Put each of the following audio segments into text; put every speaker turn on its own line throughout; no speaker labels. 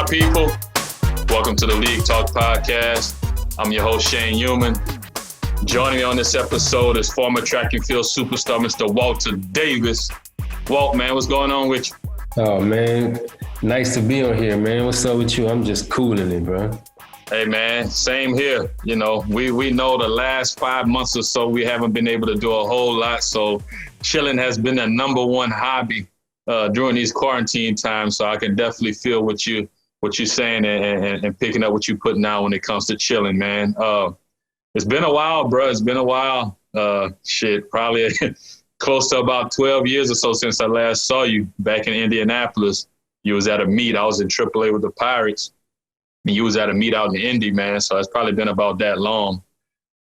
People, welcome to the League Talk Podcast. I'm your host, Youman. Joining me on this episode is former track and field superstar, Mr. Walter Davis. Walt, man, what's going on with you?
Oh, man, nice to be on here, man. What's up with you? I'm just cooling it, bro.
Hey, man, same here. You know, we know the last 5 months or so, we haven't been able to do a whole lot. So chilling has been the number one hobby during these quarantine times. So I can definitely feel what you're saying and picking up what you're putting out when it comes to chilling, man. It's been a while, bro. It's been a while. Probably close to about 12 years or so since I last saw you back in Indianapolis. You was at a meet. I was in AAA with the Pirates. And you was at a meet out in Indy, man. So it's probably been about that long,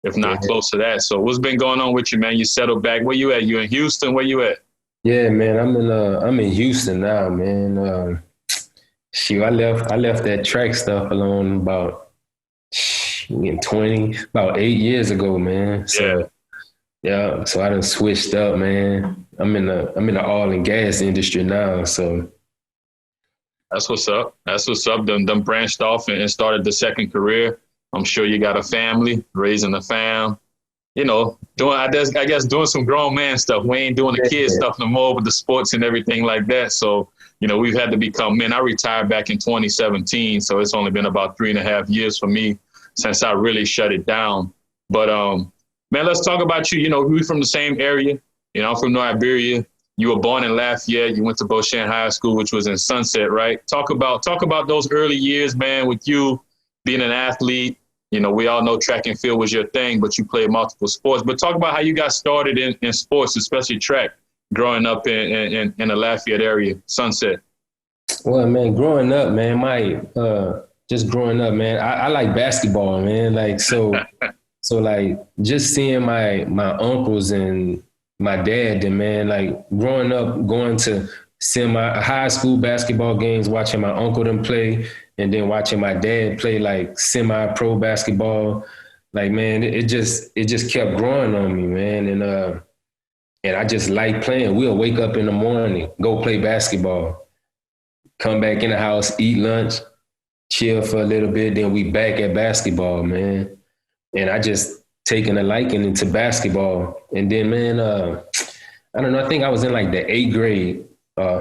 if not close to that. So what's been going on with you, man? You settled back. Where you at? You in Houston? Where you at?
Yeah, man. I'm in Houston now, man. Shoot, I left that track stuff alone about 8 years ago, man. So, yeah. So I done switched up, man. I'm in the oil and gas industry now. So
that's what's up. Them branched off and started the second career. I'm sure you got a family, raising a fam. You know, doing some grown man stuff. We ain't doing the kid stuff no more with the sports and everything like that. So, you know, we've had to become men. I retired back in 2017, so it's only been about 3.5 years for me since I really shut it down. But, man, let's talk about you. You know, we're from the same area. You know, I'm from North Iberia. You were born in Lafayette. You went to Beauchamp High School, which was in Sunset, right? Talk about those early years, man, with you being an athlete. You know, we all know track and field was your thing, but you played multiple sports. But talk about how you got started in sports, especially track, growing up in the Lafayette area, Sunset.
Well, man, growing up, man, I like basketball, man. Like, so like just seeing my uncles and my dad, and man, like growing up, going to seeing my high school basketball games, watching my uncle them play, and then watching my dad play like semi-pro basketball. Like, man, it just kept growing on me, man. And I just like playing. We'll wake up in the morning, go play basketball, come back in the house, eat lunch, chill for a little bit, then we back at basketball, man. And I just taken a liking into basketball. And then, man, I don't know, I think I was in like the 8th grade,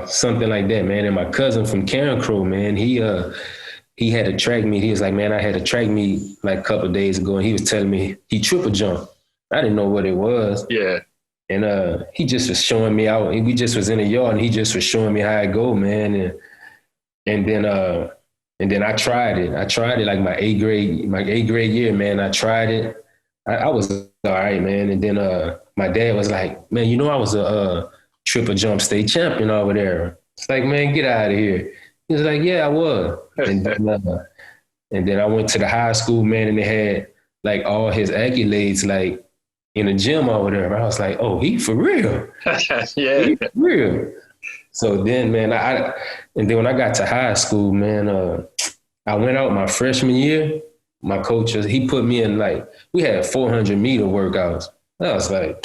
something like that, man. And my cousin from Karen Crow, man, he had a track meet. He was like, man, I had a track meet like a couple of days ago, and he was telling me he triple jumped. I didn't know what it was.
Yeah.
And he just was showing me out. We just was in the yard, and he just was showing me how it go, man. And then I tried it. I tried it like my eighth grade year, man. I tried it. I was all right, man. And then my dad was like, man, you know I was a triple jump state champion over there. It's like, man, get out of here. He was like, yeah, I was. And then I went to the high school, man, and they had like all his accolades, like, in the gym over there. I was like, oh, he for real.
Yeah.
He for real. So then, man, and then when I got to high school, man, I went out my freshman year. My coach, he put me in like, we had 400-meter workouts. I was like,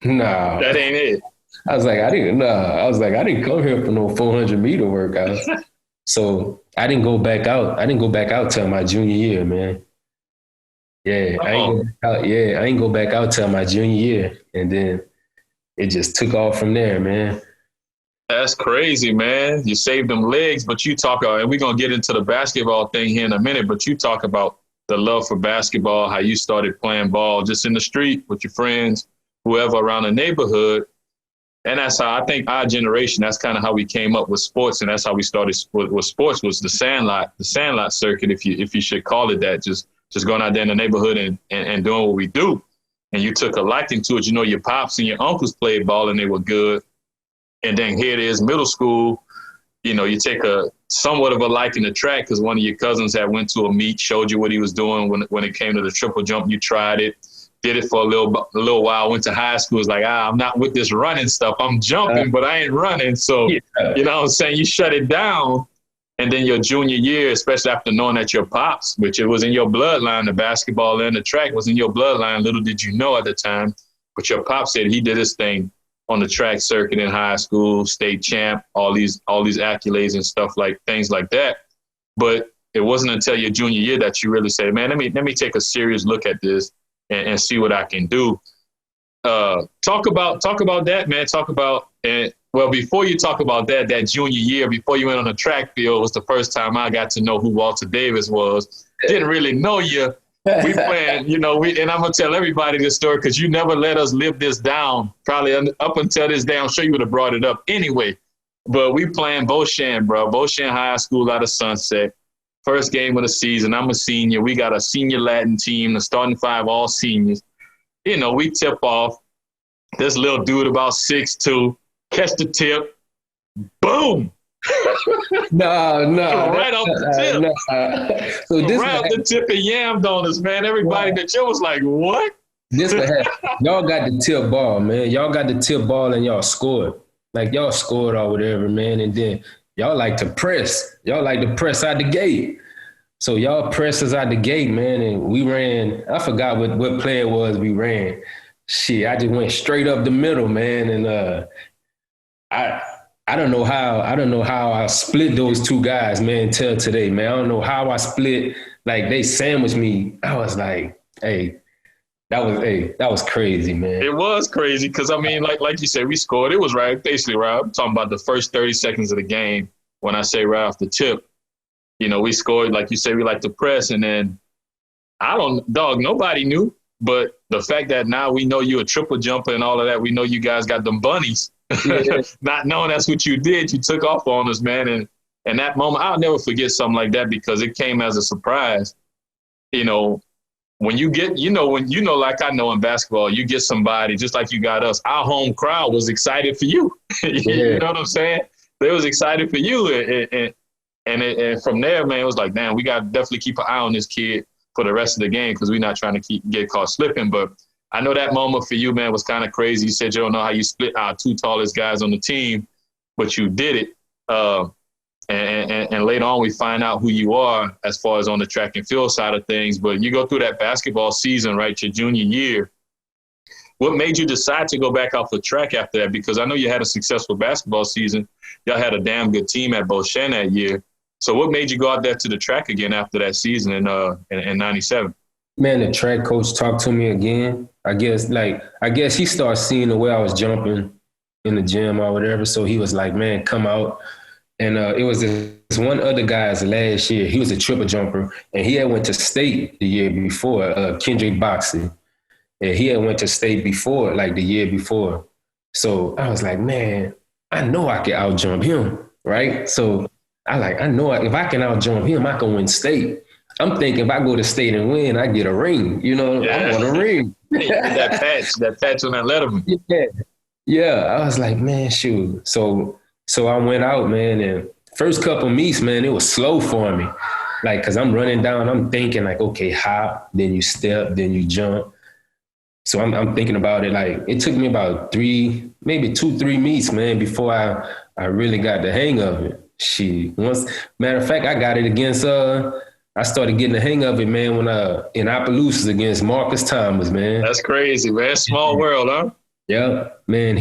nah.
That ain't it.
I was like, I didn't come here for no 400-meter workouts. So I didn't go back out till my junior year, man. Yeah, I ain't go back out till my junior year. And then it just took off from there, man.
That's crazy, man. You saved them legs, but you talk about, and we're going to get into the basketball thing here in a minute, but you talk about the love for basketball, how you started playing ball just in the street with your friends, whoever around the neighborhood. And that's how I think our generation, that's kind of how we came up with sports. And that's how we started with sports, was the sandlot circuit, if you should call it that, just going out there in the neighborhood and doing what we do. and you took a liking to it. You know, your pops and your uncles played ball and they were good. And then here it is, middle school, you know, you take a somewhat of a liking to track because one of your cousins had went to a meet, showed you what he was doing when it came to the triple jump. You tried it, did it for a little while, went to high school. It's like, I'm not with this running stuff. I'm jumping, but I ain't running. So, you know what I'm saying? You shut it down. And then your junior year, especially after knowing that your pops, which it was in your bloodline, the basketball and the track was in your bloodline, little did you know at the time, but your pop said he did his thing on the track circuit in high school, state champ, all these accolades and stuff like things like that. But it wasn't until your junior year that you really say, man, let me take a serious look at this and see what I can do. Talk about that, man. Talk about well, before you talk about that junior year, before you went on the track field, was the first time I got to know who Walter Davis was. Didn't really know you. We playing, you know, and I'm going to tell everybody this story because you never let us live this down. Probably up until this day, I'm sure you would have brought it up anyway. But we playing Beauchamp, bro. Beauchamp High School out of Sunset. First game of the season. I'm a senior. We got a senior Latin team, the starting five, all seniors. You know, we tip off. This little dude about 6'2", catch the tip. Boom.
No.
Right off the tip.
No. So this
right off the tip and yammed on us, man. Everybody that you was like, what?
This what happened. Y'all got the tip ball, man. Y'all got the tip ball and y'all scored. Like y'all scored or whatever, man. And then y'all like to press. Y'all like to press out the gate. So y'all pressed us out the gate, man. And we ran. I forgot what play it was we ran. Shit, I just went straight up the middle, man. And I don't know how I split those two guys, man, till today, man. I don't know how I split, like they sandwiched me. I was like, hey, that was crazy, man.
It was crazy because, I mean, like you said, we scored. It was basically right. I'm talking about the first 30 seconds of the game. When I say right off the tip, you know, we scored, like you said, we like to press. And then nobody knew. But the fact that now we know you're a triple jumper and all of that, we know you guys got them bunnies. Yeah. Not knowing that's what you did, you took off on us, man. And that moment, I'll never forget something like that because it came as a surprise. You know, when you get, like I know in basketball, you get somebody just like you got us. Our home crowd was excited for you. You know what I'm saying? They was excited for you, and from there, man, it was like, damn, we got to definitely keep an eye on this kid for the rest of the game because we're not trying to get caught slipping. But I know that moment for you, man, was kind of crazy. You said you don't know how you split our two tallest guys on the team, but you did it. And later on, we find out who you are as far as on the track and field side of things. But you go through that basketball season, right, your junior year. What made you decide to go back out for track after that? Because I know you had a successful basketball season. Y'all had a damn good team at Beauchamp that year. So what made you go out there to the track again after that season in 97?
Man, the track coach talked to me again. I guess he started seeing the way I was jumping in the gym or whatever. So he was like, man, come out. And it was this one other guy's last year. He was a triple jumper, and he had went to state the year before, Kendrick Boxing. And he had went to state before, like the year before. So I was like, man, I know I can out jump him, right? So I know if I can out jump him, I can win state. I'm thinking if I go to state and win, I get a ring. You know, yeah. I want a ring.
that patch on that Letterman.
Yeah. I was like, man, shoot. So I went out, man, and first couple meets, man, it was slow for me. Like, cause I'm running down, I'm thinking like, okay, hop, then you step, then you jump. So I'm thinking about it. Like, it took me about 3 meets, man, before I really got the hang of it. Matter of fact, I got it against, I started getting the hang of it, man, when in Opelousas against Marcus Thomas, man.
That's crazy, man. Small world, huh?
Yeah, man.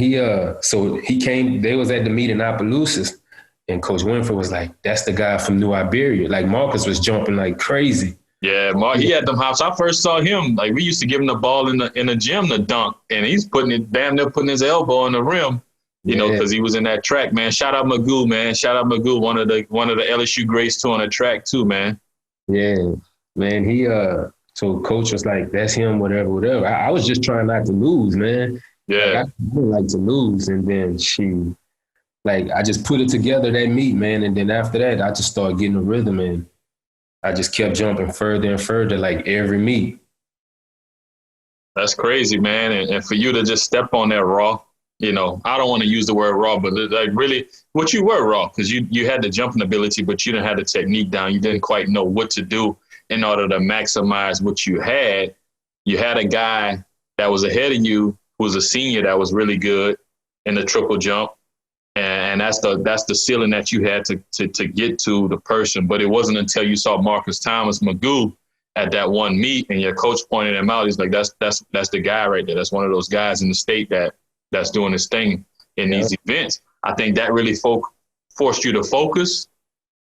So he came. They was at the meet in Opelousas, and Coach Winfrey was like, "That's the guy from New Iberia." Like Marcus was jumping like crazy.
Yeah, he had them hops. I first saw him. Like we used to give him the ball in the gym to dunk, and he's damn near putting his elbow on the rim. You know, because he was in that track, man. Shout out Magoo, man. Shout out Magoo, one of the LSU greats too on the track too, man.
Yeah, man. So Coach was like, "That's him, whatever." I was just trying not to lose, man.
Yeah,
I didn't like to lose, and then I just put it together that meet, man, and then after that, I just started getting a rhythm, and I just kept jumping further and further, like every meet.
That's crazy, man. And for you to just step on that raw, I don't want to use the word raw, but like really what you were raw, because you had the jumping ability, but you didn't have the technique down. You didn't quite know what to do in order to maximize what you had. You had a guy that was ahead of you who was a senior that was really good in the triple jump. And that's the ceiling that you had to get to the person. But it wasn't until you saw Marcus Thomas Magoo at that one meet and your coach pointed him out. He's like, that's the guy right there. That's one of those guys in the state that's doing his thing in these events. I think that really forced you to focus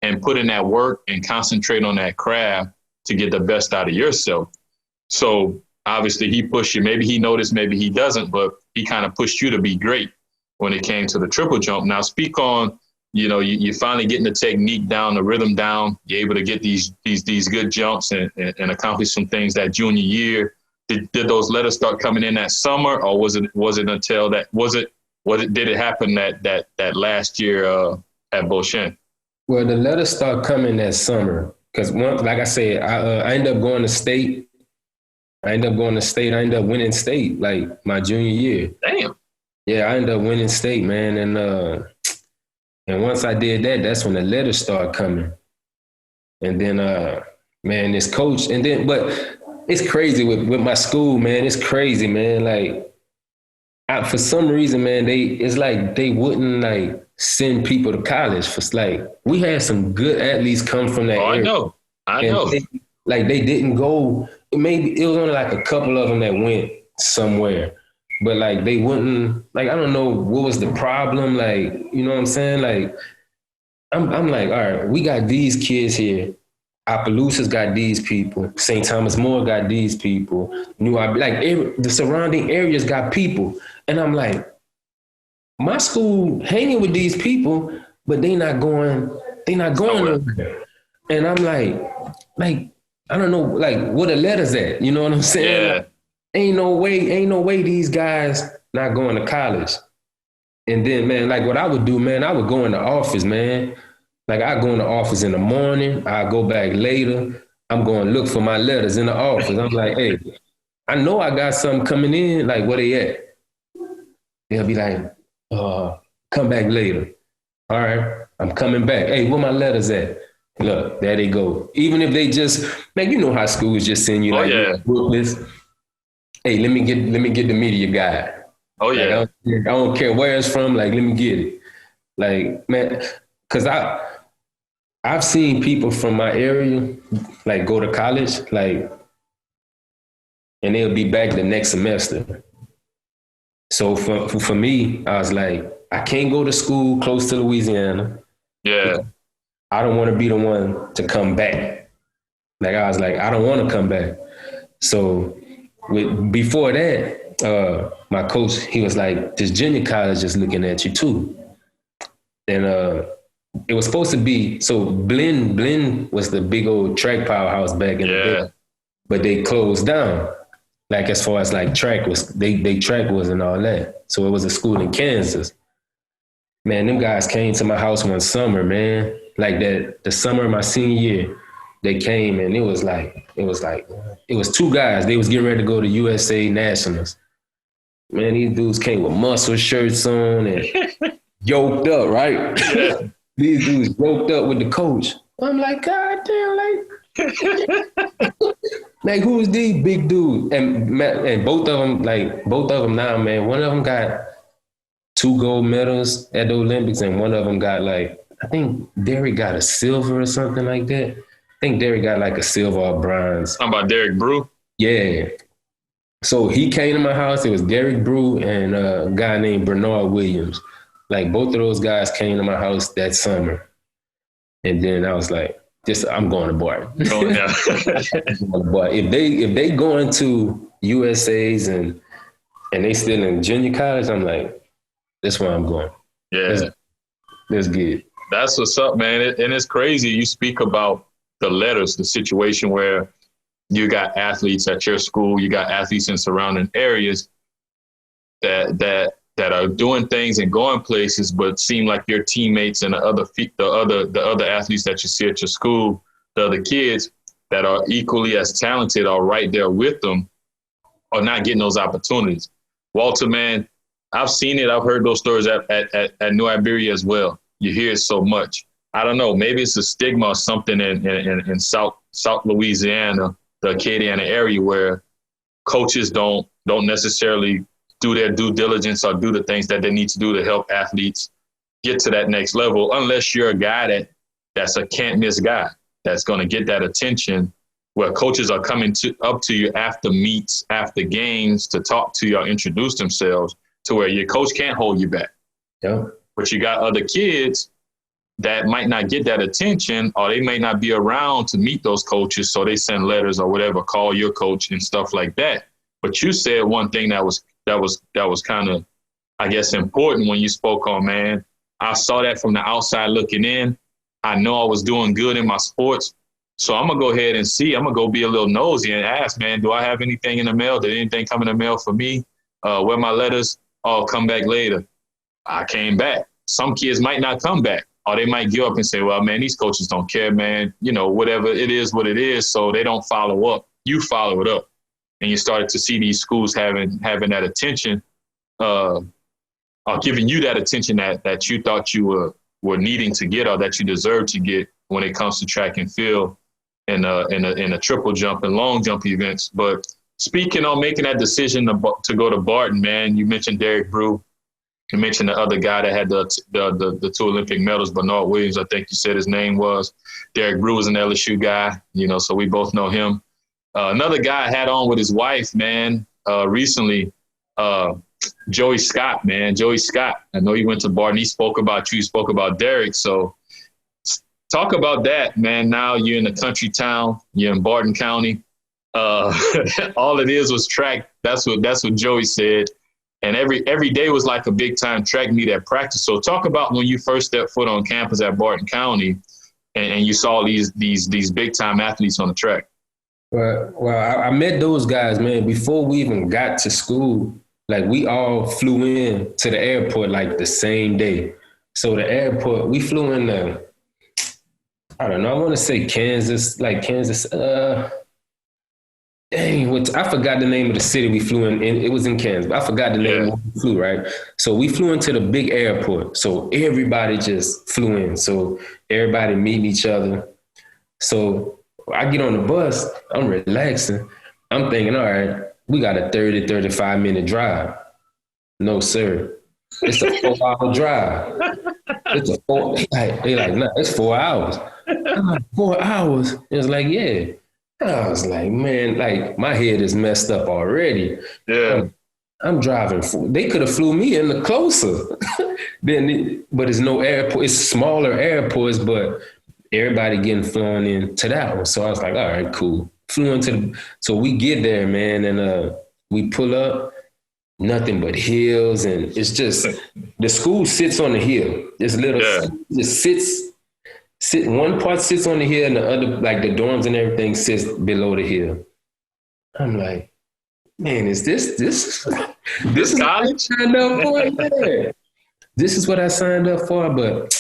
and put in that work and concentrate on that craft to get the best out of yourself. So obviously he pushed you. Maybe he noticed, maybe he doesn't, but he kind of pushed you to be great when it came to the triple jump. Now speak on, you're finally getting the technique down, the rhythm down. You're able to get these good jumps and accomplish some things that junior year. Did those letters start coming in that summer, or was it until that? Did it happen that last year at Beauchamp?
Well, the letters start coming that summer because like I said, I ended up going to state. I ended up winning state like my junior year.
Damn.
Yeah, I ended up winning state, man, and once I did that, that's when the letters started coming. And then, man, this coach, but it's crazy with my school, man. It's crazy, man. Like, for some reason, man, it's like they wouldn't like send people to college. We had some good athletes come from that area.
I know.
They didn't go. Maybe it was only like a couple of them that went somewhere. But like they wouldn't, like, I don't know what was the problem. Like, you know what I'm saying? Like, I'm like, all right, we got these kids here. Opelousas got these people. St. Thomas More got these people. The surrounding areas got people. And I'm like, my school hanging with these people, but they not going nowhere. And I'm like, I don't know, like, what the letters at? You know what I'm saying?
Yeah.
Like, ain't no way these guys not going to college. And then, man, like what I would do, man, I would go in the office, man. Like I go in the office in the morning, I go back later. I'm going to look for my letters in the office. I'm like, hey, I know I got something coming in. Like, where they at? They'll be like, come back later. All right, I'm coming back. Hey, where my letters at? Look, there they go. Even if they just, man, you know how schools just send you booklets. Hey, let me get the media guide.
Oh yeah.
Like, I don't care where it's from. Like, let me get it. Like, man, because I've seen people from my area like go to college, like, and they'll be back the next semester. So for me, I was like, I can't go to school close to Louisiana.
Yeah.
I don't want to be the one to come back. Like I was like, I don't want to come back. So before that, my coach, he was like, this junior college is looking at you too. And it was supposed to be, so Blinn was the big old track powerhouse back in the day, but they closed down. Like as far as like track was, they track was and all that. So it was a school in Kansas. Man, them guys came to my house one summer, man. Like the summer of my senior year, they came and it was two guys. They was getting ready to go to USA Nationals. Man, these dudes came with muscle shirts on and yoked up, right? Yeah. These dudes yoked up with the coach. I'm like, God damn, like who's these big dudes? And both of them now, man, one of them got 2 gold medals at the Olympics and one of them got like, I think Derek got a silver or something like that. I think Derek got like a silver or bronze.
Talking about Derek Brew?
Yeah. So he came to my house. It was Derek Brew and a guy named Bernard Williams. Like both of those guys came to my house that summer. And then I was like, I'm going to Barton. Oh, yeah. But if they going to USA's and they still in junior college, I'm like, that's where I'm going.
Yeah.
That's good.
That's what's up, man. And it's crazy. You speak about the letters, the situation where you got athletes at your school, you got athletes in surrounding areas that are doing things and going places, but seem like your teammates and the other athletes that you see at your school, the other kids that are equally as talented are right there with them. are not getting those opportunities. Walter, man, I've seen it. I've heard those stories at New Iberia as well. You hear it so much. I don't know. Maybe it's a stigma or something in South Louisiana, the Acadiana area, where coaches don't necessarily do their due diligence or do the things that they need to do to help athletes get to that next level, unless you're a guy that's a can't miss guy that's going to get that attention, where coaches are coming up to you after meets, after games to talk to you or introduce themselves, to where your coach can't hold you back.
Yeah.
But you got other kids that might not get that attention, or they may not be around to meet those coaches, so they send letters or whatever, call your coach and stuff like that. But you said one thing that was kind of, I guess, important when you spoke on, man. I saw that from the outside looking in. I know I was doing good in my sports, so I'm gonna go ahead and see. I'm gonna go be a little nosy and ask, man, do I have anything in the mail? Did anything come in the mail for me? Where my letters? Oh, come back later. I came back. Some kids might not come back. Or they might give up and say, well, man, these coaches don't care, man. You know, whatever it is, what it is. So they don't follow up. You follow it up. And you started to see these schools having that attention, or giving you that attention that you thought you were needing to get or that you deserve to get when it comes to track and field and in a triple jump and long jump events. But speaking on making that decision to go to Barton, man, you mentioned Derek Brew. You mentioned the other guy that had the 2 Olympic medals, Bernard Williams, I think you said his name was. Derek Brew was an LSU guy, you know, so we both know him. Another guy I had on with his wife, man, recently, Joey Scott, man. Joey Scott. I know he went to Barton. He spoke about you. He spoke about Derek. So talk about that, man. Now you're in a country town. You're in Barton County. All it is was track. That's what Joey said. And every day was like a big time track meet at practice. So talk about when you first stepped foot on campus at Barton County, and you saw these big time athletes on the track.
Well, I met those guys, man, before we even got to school. Like, we all flew in to the airport like the same day. So the airport, we flew in I don't know, I want to say Kansas. I forgot the name of the city we flew in. It was in Kansas. I forgot the name of we flew, right? So we flew into the big airport. So everybody just flew in. So everybody meeting each other. So I get on the bus. I'm relaxing. I'm thinking, all right, we got a 30, 35 minute drive. No, sir. It's a 4-hour drive. It's a 4. They like, nah, it's 4 hours. I'm like, 4 hours? It was like, yeah. I was like, man, like, my head is messed up already.
Yeah.
I'm driving. They could have flew me in closer. But it's no airport. It's smaller airports, but everybody getting flown into that one. So I was like, all right, cool. So we get there, man, and we pull up, nothing but hills, and it's just, the school sits on the hill. This little, just one part sits on the hill and the other, like the dorms and everything, sits below the hill. I'm like, man, is this is
college?
What I signed up for? Yeah. This is what I signed up for. But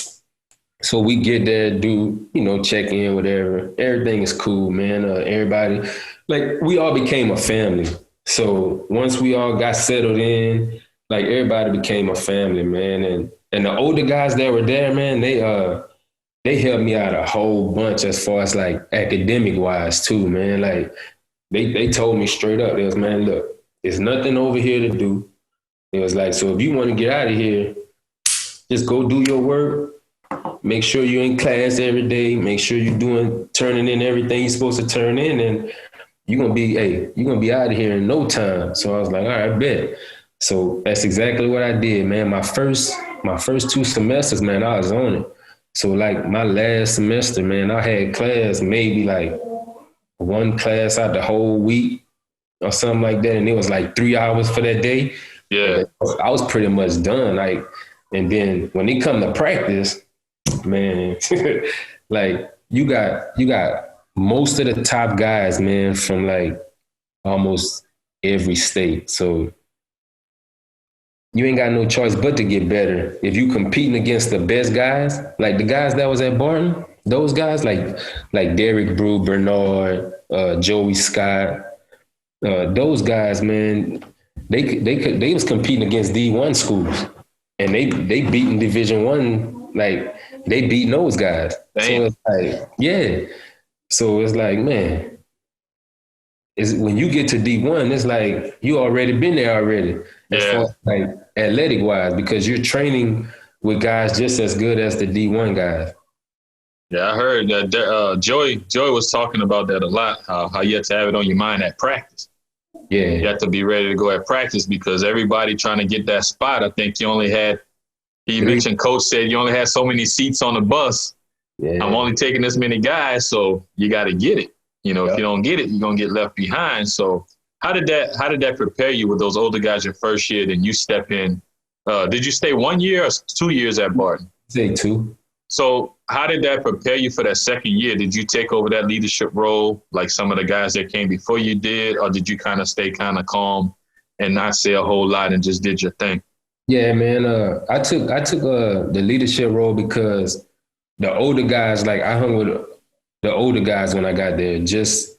so we get there, do, check in, whatever. Everything is cool, man. Everybody, like, we all became a family. So once we all got settled in, like, everybody became a family, man. And the older guys that were there, man, they helped me out a whole bunch as far as, like, academic wise too, man. Like, they told me straight up, it was, man, look, there's nothing over here to do. It was like, so if you want to get out of here, just go do your work. Make sure you're in class every day. Make sure you're turning in everything you're supposed to turn in, and you're gonna be out of here in no time. So I was like, all right, bet. So that's exactly what I did, man. My first 2 semesters, man, I was on it. So, like, my last semester, man, I had class, maybe like 1 class out the whole week or something like that. And it was like 3 hours for that day.
Yeah.
I was pretty much done. Like, and then when it come to practice, man, like, you got most of the top guys, man, from, like, almost every state. So you ain't got no choice but to get better. If you competing against the best guys, like the guys that was at Barton, those guys like Derek Brew, Bernard, Joey Scott, Those guys, man, they was competing against D1 schools, and they beating Division 1, like they beating those guys. So
Damn.
it's like, yeah. So it's like, man, is when you get to D1, it's like you already been there already, as far
Yeah.
as like athletic wise, because you're training with guys just as good as the D1 guys.
Yeah, I heard that Joey was talking about that a lot, how you have to have it on your mind at practice. You
Yeah,
have to be ready to go at practice because everybody trying to get that spot. I think you only had, he
three.
mentioned, coach said you only had so many seats on the bus. I'm
Yeah,
only taking this many guys, so you got to get it. You know, if
yep.
you don't get it, you're gonna get left behind. So how did that prepare you with those older guys your first year? Then you step in. Did you stay 1 year or 2 years at Barton?
Say two.
So how did that prepare you for that second year? Did you take over that leadership role like some of the guys that came before you did, or did you kind of stay kind of calm and not say a whole lot and just did your thing?
Yeah, man. I took the leadership role because the older guys, like I hung with the older guys when I got there, just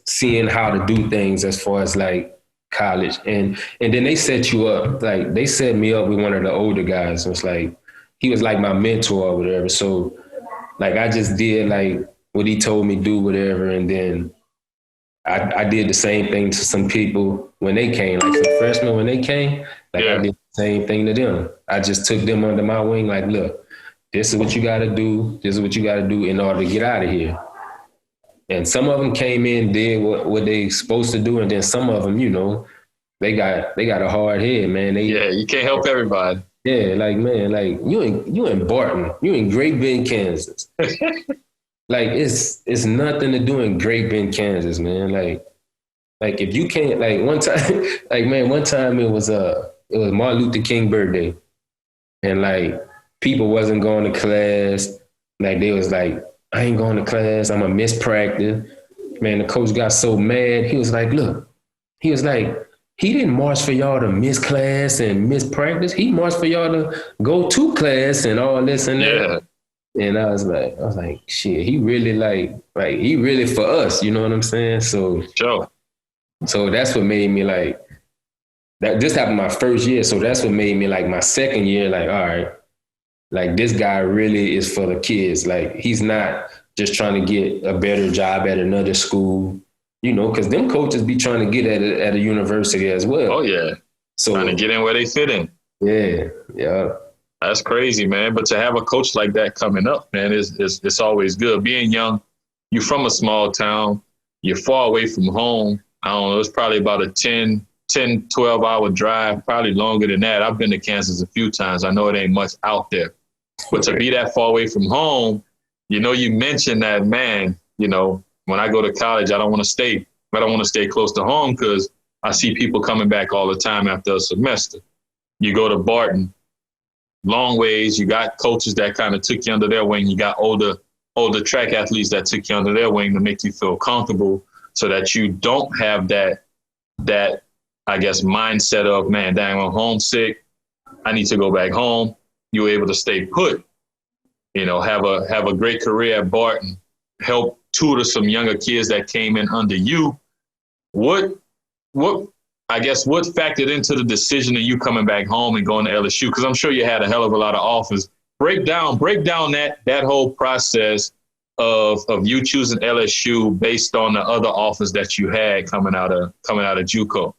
seeing how to do things as far as like college. And then they set you up, like they set me up with one of the older guys. It was like he was like my mentor or whatever. So like I just did like what he told me do, whatever, and then I did the same thing to some people when they came, like some freshmen when they came, like I
Yeah,
did the same thing to them. I just took them under my wing, like, look, this is what you got to do. This is what you got to do in order to get out of here. And some of them came in, did what they supposed to do, and then some of them, they got a hard head, man.
yeah, you can't help everybody.
Yeah, like man, like you in Barton, you in Great Bend, Kansas. Like it's nothing to do in Great Bend, Kansas, man. Like if you can't, like one time, like man, one time it was Martin Luther King birthday, and like people wasn't going to class. Like they was like, I ain't going to class. I'm a miss practice. Man, the coach got so mad. He was like, look, he was like, he didn't march for y'all to miss class and miss practice. He marched for y'all to go to class and all this and that.
Yeah,
And I was like, shit, he really like he really for us, you know what I'm saying? So
sure.
so that's what made me like that. This happened my first year, so that's what made me like my second year, like, all right, like this guy really is for the kids. Like he's not just trying to get a better job at another school, because them coaches be trying to get at a university as well.
Oh yeah,
So
trying to get in where they fit in.
yeah, yeah,
That's crazy, man. But to have a coach like that coming up, man, it's always good. Being young, you're from a small town, you're far away from home. I don't know, it's probably about a 12-hour drive, probably longer than that. I've been to Kansas a few times. I know it ain't much out there. But to be that far away from home, you mentioned that, man, when I go to college, I don't want to stay. I don't want to stay close to home because I see people coming back all the time after a semester. You go to Barton, long ways. You got coaches that kind of took you under their wing. You got older track athletes that took you under their wing to make you feel comfortable so that you don't have that I guess mindset of, man, dang, I'm homesick. I need to go back home. You were able to stay put, have a great career at Barton, help tutor some younger kids that came in under you. What factored into the decision of you coming back home and going to LSU? Because I'm sure you had a hell of a lot of offers. Break down that whole process of you choosing LSU based on the other offers that you had coming out of JUCO.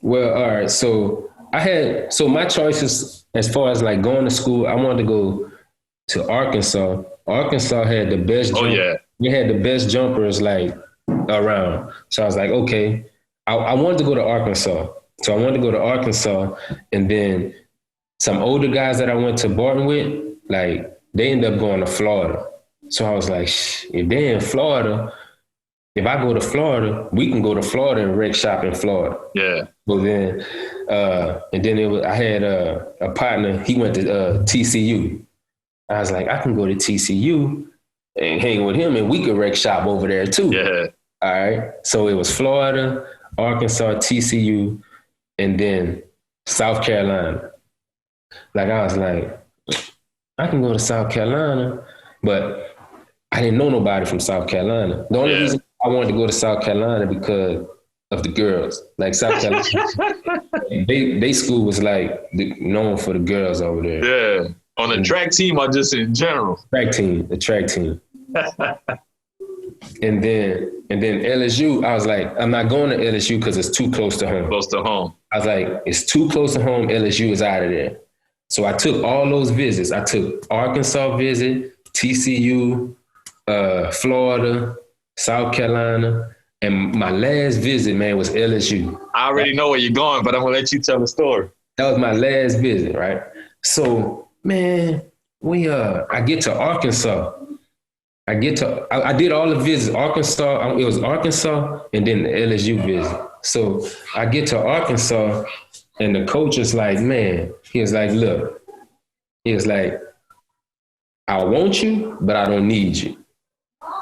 Well, all right. So my choices as far as like going to school. I wanted to go to Arkansas. Arkansas had the best.
Oh yeah.
They had the best jumpers like around. So I was like, okay, I wanted to go to Arkansas. So I wanted to go to Arkansas, and then some older guys that I went to Barton with, like they ended up going to Florida. So I was like, if they're in Florida, if I go to Florida, we can go to Florida and rec shop in Florida.
Yeah.
Well then, and then I had a partner. He went to TCU. I was like, I can go to TCU and hang with him, and we could rec shop over there too.
Yeah.
All right. So it was Florida, Arkansas, TCU, and then South Carolina. Like I was like, I can go to South Carolina, but I didn't know nobody from South Carolina. The only reason I I wanted to go to South Carolina because of the girls. Like South Carolina, they school was like known for the girls over there.
Yeah. On the track team or just in general?
The track team. And then LSU, I was like, I'm not going to LSU because it's too close to home.
Close to home.
I was like, it's too close to home. LSU is out of there. So I took all those visits. I took Arkansas visit, TCU, Florida, South Carolina, and my last visit, man, was LSU.
I already know where you're going, but I'm gonna let you tell the story.
That was my last visit, right? So, man, I get to Arkansas. I did all the visits. Arkansas, it was Arkansas and then the LSU visit. So I get to Arkansas and the coach is like, man, he was like, look, he was like, I want you, but I don't need you.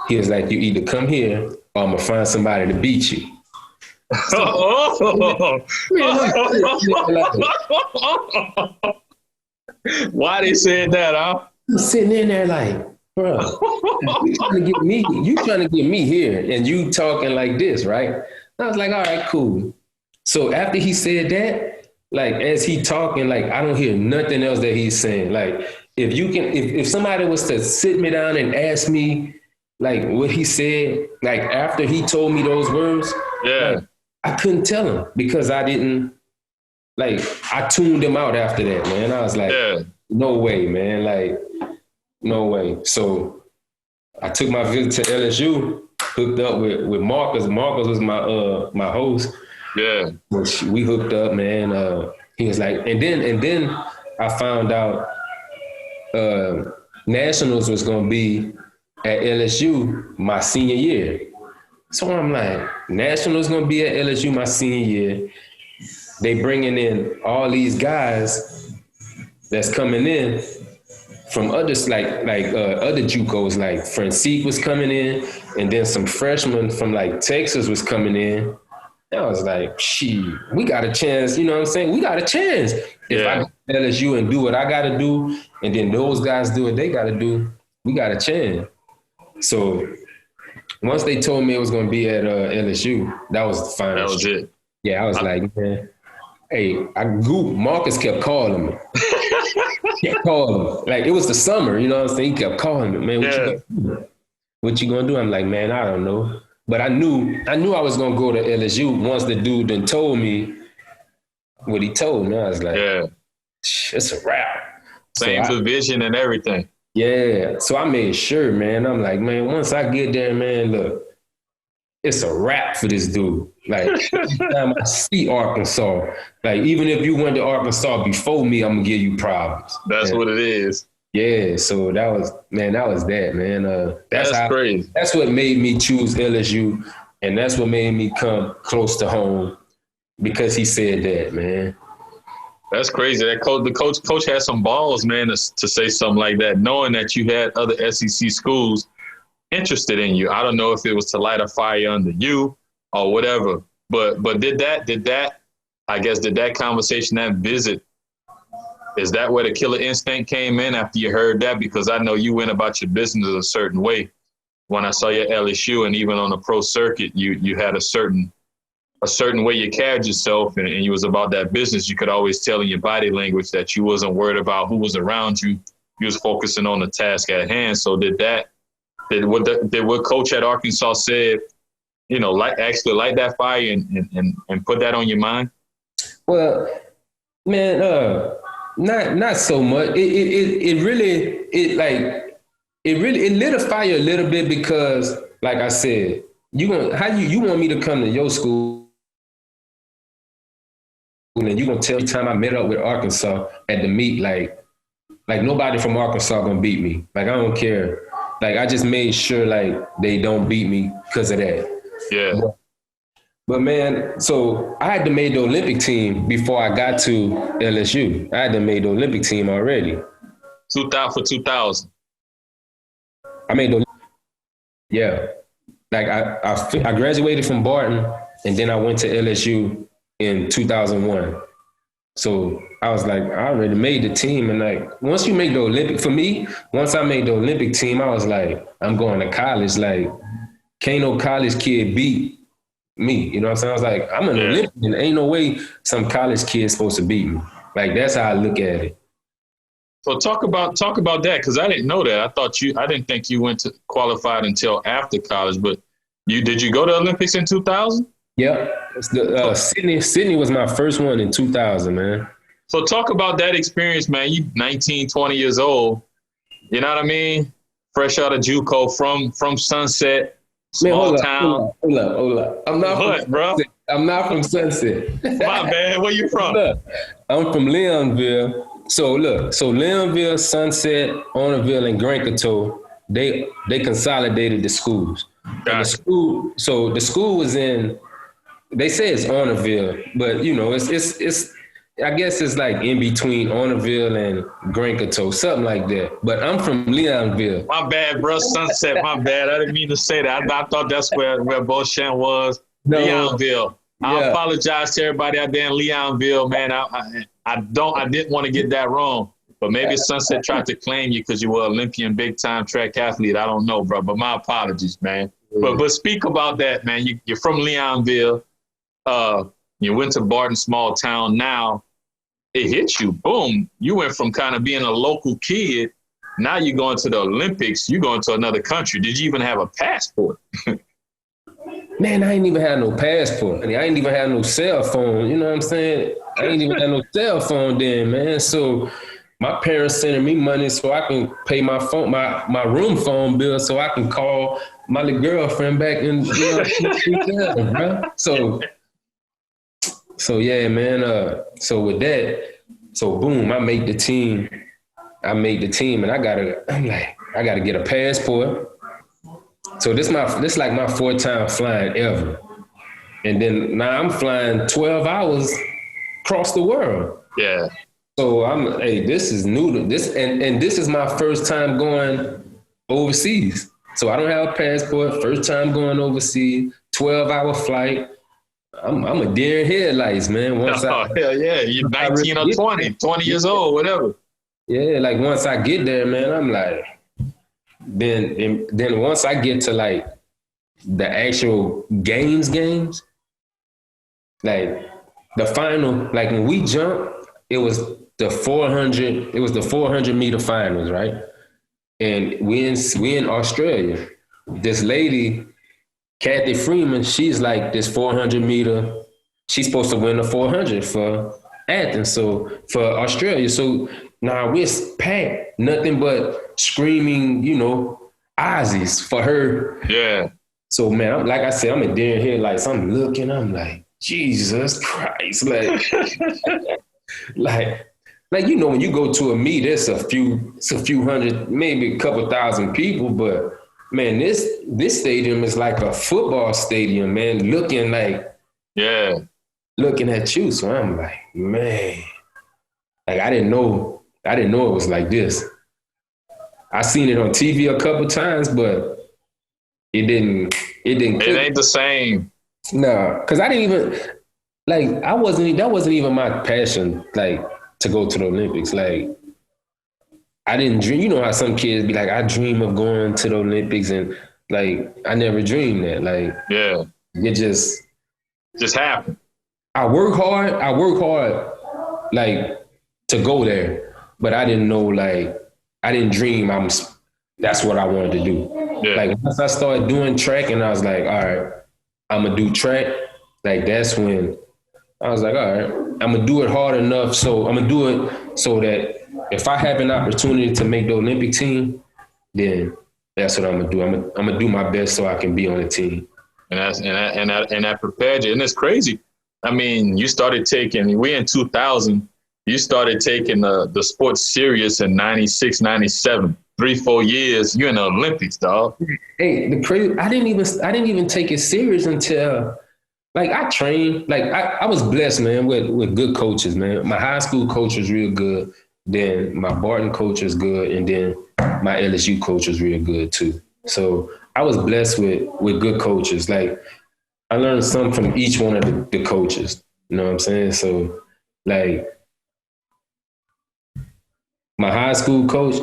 He was like, you either come here or I'm gonna find somebody to beat you.
Why they said that, huh?
I'm sitting in there like, bro, you trying to get me here and you talking like this, right? I was like, all right, cool. So after he said that, like as he talking, like I don't hear nothing else that he's saying. Like if somebody was to sit me down and ask me like what he said, like after he told me those words,
yeah,
like, I couldn't tell him because I tuned him out after that, man. I was like, no way, man. Like, no way. So I took my visit to LSU, hooked up with Marcus. Marcus was my host.
Yeah.
We hooked up, man. He was like, and then I found out Nationals was gonna be at LSU my senior year. So I'm like, Nationals gonna be at LSU my senior year. They bringing in all these guys that's coming in from others, like other JUCOs, like Francique was coming in, and then some freshmen from like Texas was coming in. And I was like, shit, we got a chance, you know what I'm saying? We got a chance. If I go to LSU and do what I gotta do, and then those guys do what they gotta do, we got a chance. So once they told me it was gonna be at LSU, that was the final.
That was it.
Yeah, I was like, man, hey, Marcus kept calling me. Kept calling me. Like it was the summer, you know what I'm saying? He kept calling me, man, what you gonna do? I'm like, man, I don't know. But I knew I was gonna go to LSU once the dude then told me what he told me. I was like, it's a wrap.
Same division and everything.
Yeah. So I made sure, man. I'm like, man, once I get there, man, look, it's a wrap for this dude. Like, every time I see Arkansas, like, even if you went to Arkansas before me, I'm gonna give you problems.
That's what it is.
Yeah, so that was that, man. That's crazy. That's what made me choose LSU, and that's what made me come close to home because he said that, man.
That's crazy. That coach had some balls, man, to say something like that, knowing that you had other SEC schools interested in you. I don't know if it was to light a fire under you or whatever, but did that conversation, that visit, is that where the killer instinct came in after you heard that? Because I know you went about your business a certain way. When I saw you at LSU and even on the pro circuit, you had a certain way you carried yourself and you was about that business. You could always tell in your body language that you wasn't worried about who was around you. You was focusing on the task at hand. So did what coach at Arkansas said, you know, actually light that fire and put that on your mind? Well,
man, not so much. It lit a fire a little bit because, like I said, you want me to come to your school and you gonna tell me time I met up with Arkansas at the meet, like nobody from Arkansas gonna beat me. Like I don't care. Like I just made sure like they don't beat me because of that.
Yeah.
But man, so I had to make the Olympic team before I got to LSU. I had to make the Olympic team already.
2000.
I made the yeah. Like I graduated from Barton and then I went to LSU in 2001. So I was like, I already made the team. And like, once you make the Olympic, for me, once I made the Olympic team, I was like, I'm going to college. Like, can't no college kid beat me. You know what I'm saying? I was like, I'm an Olympian. Ain't no way some college kid's supposed to beat me. Like, that's how I look at it.
So talk about that, because I didn't know that. I didn't think you went to qualified until after college. But did you go to Olympics in 2000?
Yeah, Sydney was my first one in 2000, man.
So talk about that experience, man. You 19, 20 years old. You know what I mean? Fresh out of JUCO from Sunset, small town.
Hold up. I'm not from Sunset.
My bad. Where you from?
Look, I'm from Leonville. So Leonville, Sunset, Honorville, and Grand Coteau, they consolidated the schools. Gotcha. The school was in, they say it's Honorville, but you know, it's I guess it's like in between Honorville and Grand Coteau, something like that. But I'm from Leonville.
My bad, bro. Sunset, my bad. I didn't mean to say that. I thought that's where Beauchamp was. No. Leonville. Yeah. I apologize to everybody out there in Leonville, man. I didn't want to get that wrong. But maybe Sunset tried to claim you because you were Olympian, big-time track athlete. I don't know, bro. But my apologies, man. Mm. But speak about that, man. You're from Leonville. You went to Barton, small town. Now it hit you. Boom. You went from kind of being a local kid. Now you're going to the Olympics. You're going to another country. Did you even have a passport?
Man, I ain't even had no passport. I ain't even had no cell phone. You know what I'm saying? I ain't even had no cell phone then, man. So my parents sending me money so I can pay my phone, my room phone bill, so I can call my little girlfriend back in, bro. So yeah, man. So with that, so boom, I make the team, and I gotta get a passport. So this like my 4th time flying ever, and then now I'm flying 12 hours across the world.
Yeah.
So this is new to this, and this is my first time going overseas. So I don't have a passport. First time going overseas. 12-hour flight. I'm a deer in headlights, man.
Hell yeah. You're 19 or 20 years old, whatever.
Yeah, like once I get there, man, I'm like, then once I get to like the actual games, like the final, like when we jumped, it was the 400 meter finals, right? And we in Australia. This lady, Kathy Freeman, she's like this 400 meter. She's supposed to win the 400 for Athens, so for Australia. So now we're packed, nothing but screaming, Aussies for her.
Yeah.
So man, like I said, I'm in deer in headlights. I'm looking, I'm like, Jesus Christ, like, like when you go to a meet, it's a few hundred, maybe a couple thousand people, but man, this stadium is like a football stadium, man, looking at you. So I'm like, man, like I didn't know it was like this. I seen it on TV a couple times, but it didn't. It
ain't the same.
No, because I didn't even that wasn't even my passion, like to go to the Olympics. Like I didn't dream. You know how some kids be like, I dream of going to the Olympics, and like I never dreamed that. Like it just
happened.
I work hard, like to go there, but I didn't know, like I didn't dream that's what I wanted to do. Yeah. Like once I started doing track, and I was like, all right, I'm gonna do track. Like that's when I was like, all right, I'm gonna do it hard enough. So I'm gonna do it so that if I have an opportunity to make the Olympic team, then that's what I'm gonna do. I'm gonna do my best so I can be on the team.
And that prepared you. And it's crazy. I mean, you started taking, we in 2000, you started taking the sport serious in 96, 97. 3-4 years, you're in the Olympics, dog.
Hey, the crazy, I didn't even take it serious until, like, I trained. Like I was blessed, man, with good coaches, man. My high school coach was real good. Then my Barton coach was good, and then my LSU coach was real good too. So I was blessed with good coaches. Like I learned something from each one of the coaches. You know what I'm saying? So like my high school coach,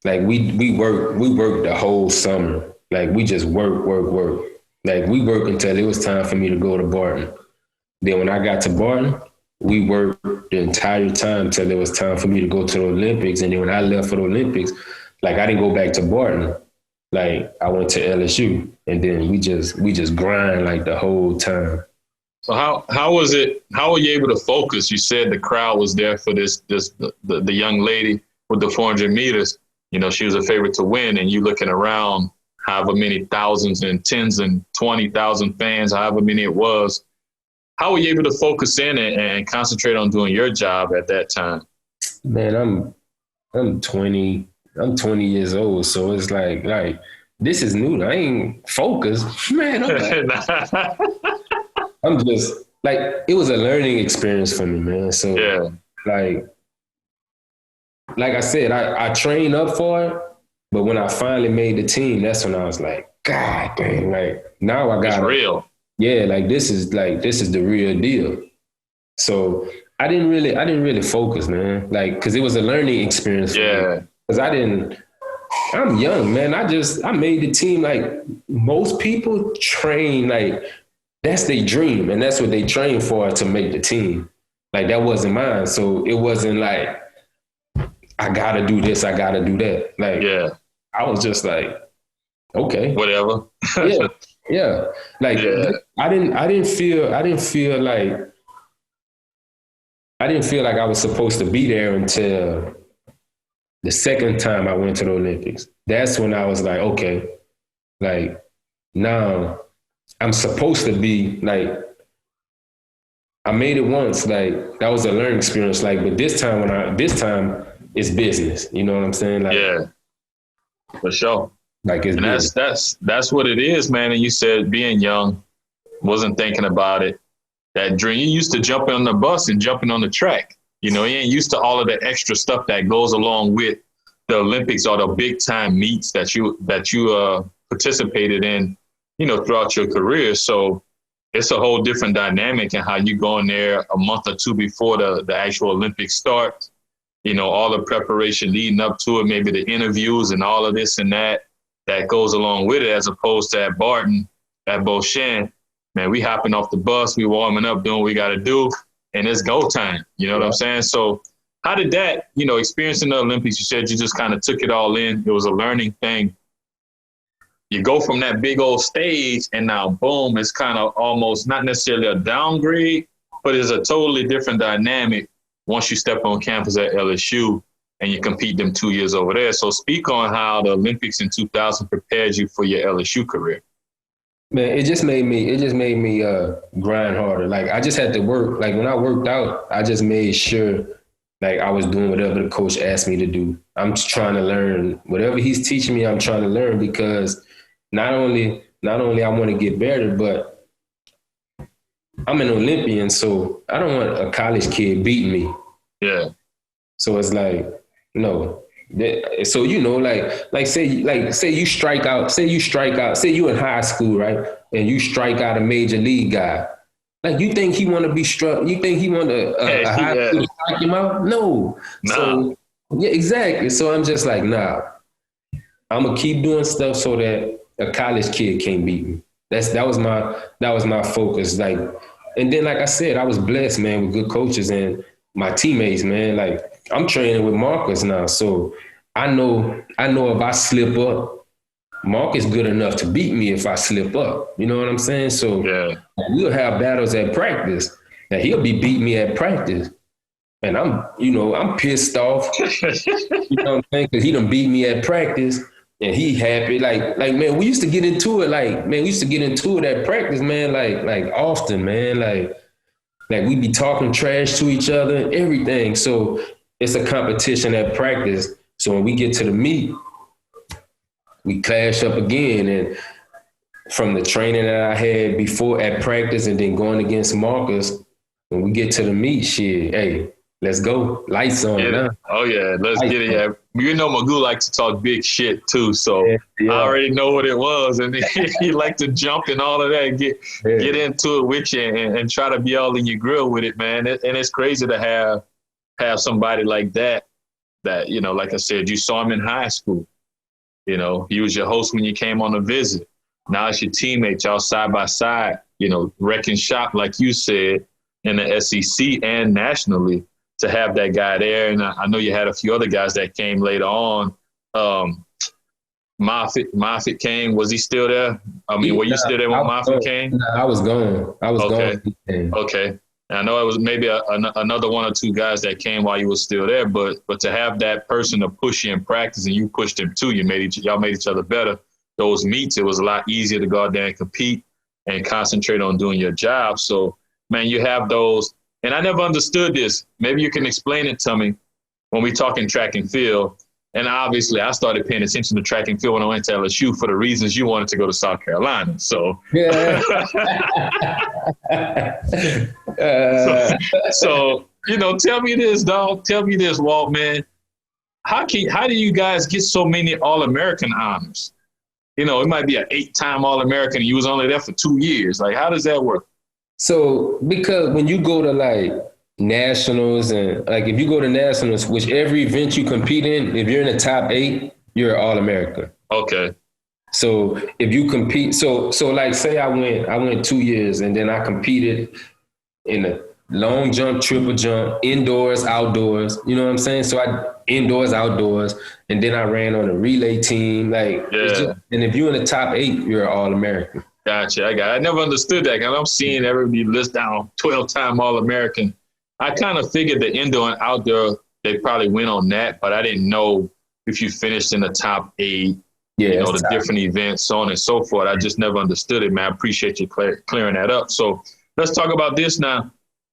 like we worked the whole summer. Like we just work. Like we worked until it was time for me to go to Barton. Then when I got to Barton, we worked the entire time till it was time for me to go to the Olympics. And then when I left for the Olympics, like I didn't go back to Barton. Like I went to LSU, and then we just grind like the whole time.
So how was it? How were you able to focus? You said the crowd was there for the young lady with the 400 meters. You know, she was a favorite to win, and you looking around, however many thousands and tens and 20,000 fans, however many it was. How were you able to focus in and concentrate on doing your job at that time?
Man, I'm 20. I'm 20 years old, so it's like this is new. I ain't focused, man. I'm just like, it was a learning experience for me, man. So
yeah,
like I said, I trained up for it, but when I finally made the team, that's when I was like, God dang, like now I got
it's real.
Yeah, like this is the real deal. So I didn't really focus, man. Like, cause it was a learning experience for me. Cause I'm young, man. I made the team. Like most people train, like that's their dream. And that's what they train for, to make the team. Like that wasn't mine. So it wasn't like, I gotta do this, I gotta do that. Like, I was just like, okay.
Whatever.
Yeah. Like I didn't feel like I was supposed to be there until the second time I went to the Olympics. That's when I was like, okay, like now I'm supposed to be like, I made it once, like that was a learning experience. Like, but this time it's business. You know what I'm saying? Like,
yeah, for sure.
Like it's,
and that's what it is, man. And you said being young, wasn't thinking about it. That dream, you used to jumping on the bus and jumping on the track. You know, you ain't used to all of the extra stuff that goes along with the Olympics or the big time meets that you participated in, you know, throughout your career. So it's a whole different dynamic in how you go in there a month or two before the actual Olympics start. You know, all the preparation leading up to it, maybe the interviews and all of this and that goes along with it, as opposed to at Barton, at Beauchesne, man, we hopping off the bus, we warming up, doing what we got to do, and it's go time. You know what I'm saying? So how did that, you know, experiencing the Olympics, you said you just kind of took it all in. It was a learning thing. You go from that big old stage and now, boom, it's kind of almost not necessarily a downgrade, but it's a totally different dynamic once you step on campus at LSU and you compete them 2 years over there. So speak on how the Olympics in 2000 prepared you for your LSU career.
Man, it just made me grind harder. Like I just had to work. Like when I worked out, I just made sure like I was doing whatever the coach asked me to do. I'm just trying to learn whatever he's teaching me. I'm trying to learn, because not only I want to get better, but I'm an Olympian, so I don't want a college kid beating me.
Yeah.
So it's like, no. So, you know, like say you strike out, say you in high school, right? And you strike out a major league guy. Like, you think he want to be struck? You think he want a high school to strike him out? No.
Nah.
So, yeah, exactly. So I'm just like, nah, I'm gonna keep doing stuff so that a college kid can't beat me. That was my focus. Like, and then, like I said, I was blessed, man, with good coaches and my teammates, man. Like, I'm training with Marcus now, so I know if I slip up, Marcus good enough to beat me if I slip up. You know what I'm saying? So we'll have battles at practice, and he'll be beating me at practice, and I'm pissed off. You know what I'm saying? Because he done beat me at practice, and he happy. Like man, we used to get into it. At practice, man. Like often, man. Like we be talking trash to each other and everything. So it's a competition at practice. So when we get to the meet, we clash up again. And from the training that I had before at practice and then going against Marcus, when we get to the meet, shit, hey, let's go. Lights on.
Huh? Oh, yeah. Let's get it. Yeah. You know, Magoo likes to talk big shit, too. So I already know what it was. And he liked to jump and all of that, get into it with you and try to be all in your grill with it, man. And it's crazy to have somebody like that, you know, like I said, you saw him in high school. You know, he was your host when you came on a visit. Now it's your teammates, y'all side by side, wrecking shop, like you said, in the SEC and nationally, to have that guy there. And I know you had a few other guys that came later on. Moffitt came. Was he still there? I mean, were you still there when Moffitt came?
Nah, I was gone.
Okay.
Gone.
Okay. And I know it was maybe another one or two guys that came while you were still there, but to have that person to push you in practice and you pushed him too, y'all made each other better. Those meets, it was a lot easier to go out there and compete and concentrate on doing your job. So, man, you have those. And I never understood this. Maybe you can explain it to me when we talk in track and field. And obviously, I started paying attention to track and field when I went to LSU for the reasons you wanted to go to South Carolina. So,
yeah.
so tell me this, dog. Tell me this, Walt, man. How do you guys get so many All-American honors? It might be an 8-time All-American and you was only there for 2 years. Like, how does that work?
So, because when you go to like nationals and like if you go to nationals, which every event you compete in, if you're in the top 8, you're an All-American.
Okay.
So if you compete, so like say I went 2 years and then I competed in a long jump, triple jump, indoors, outdoors, you know what I'm saying? So I indoors, outdoors, and then I ran on a relay team. Like,
yeah.
And if you're in the top 8, you're an All-American.
Gotcha. I never understood that. Cause I'm seeing everybody list down 12-time All-American. I kind of figured the indoor and outdoor, they probably went on that, but I didn't know if you finished in the top 8, the different events, so on and so forth. I just never understood it, man. I appreciate you clearing that up. So let's talk about this now.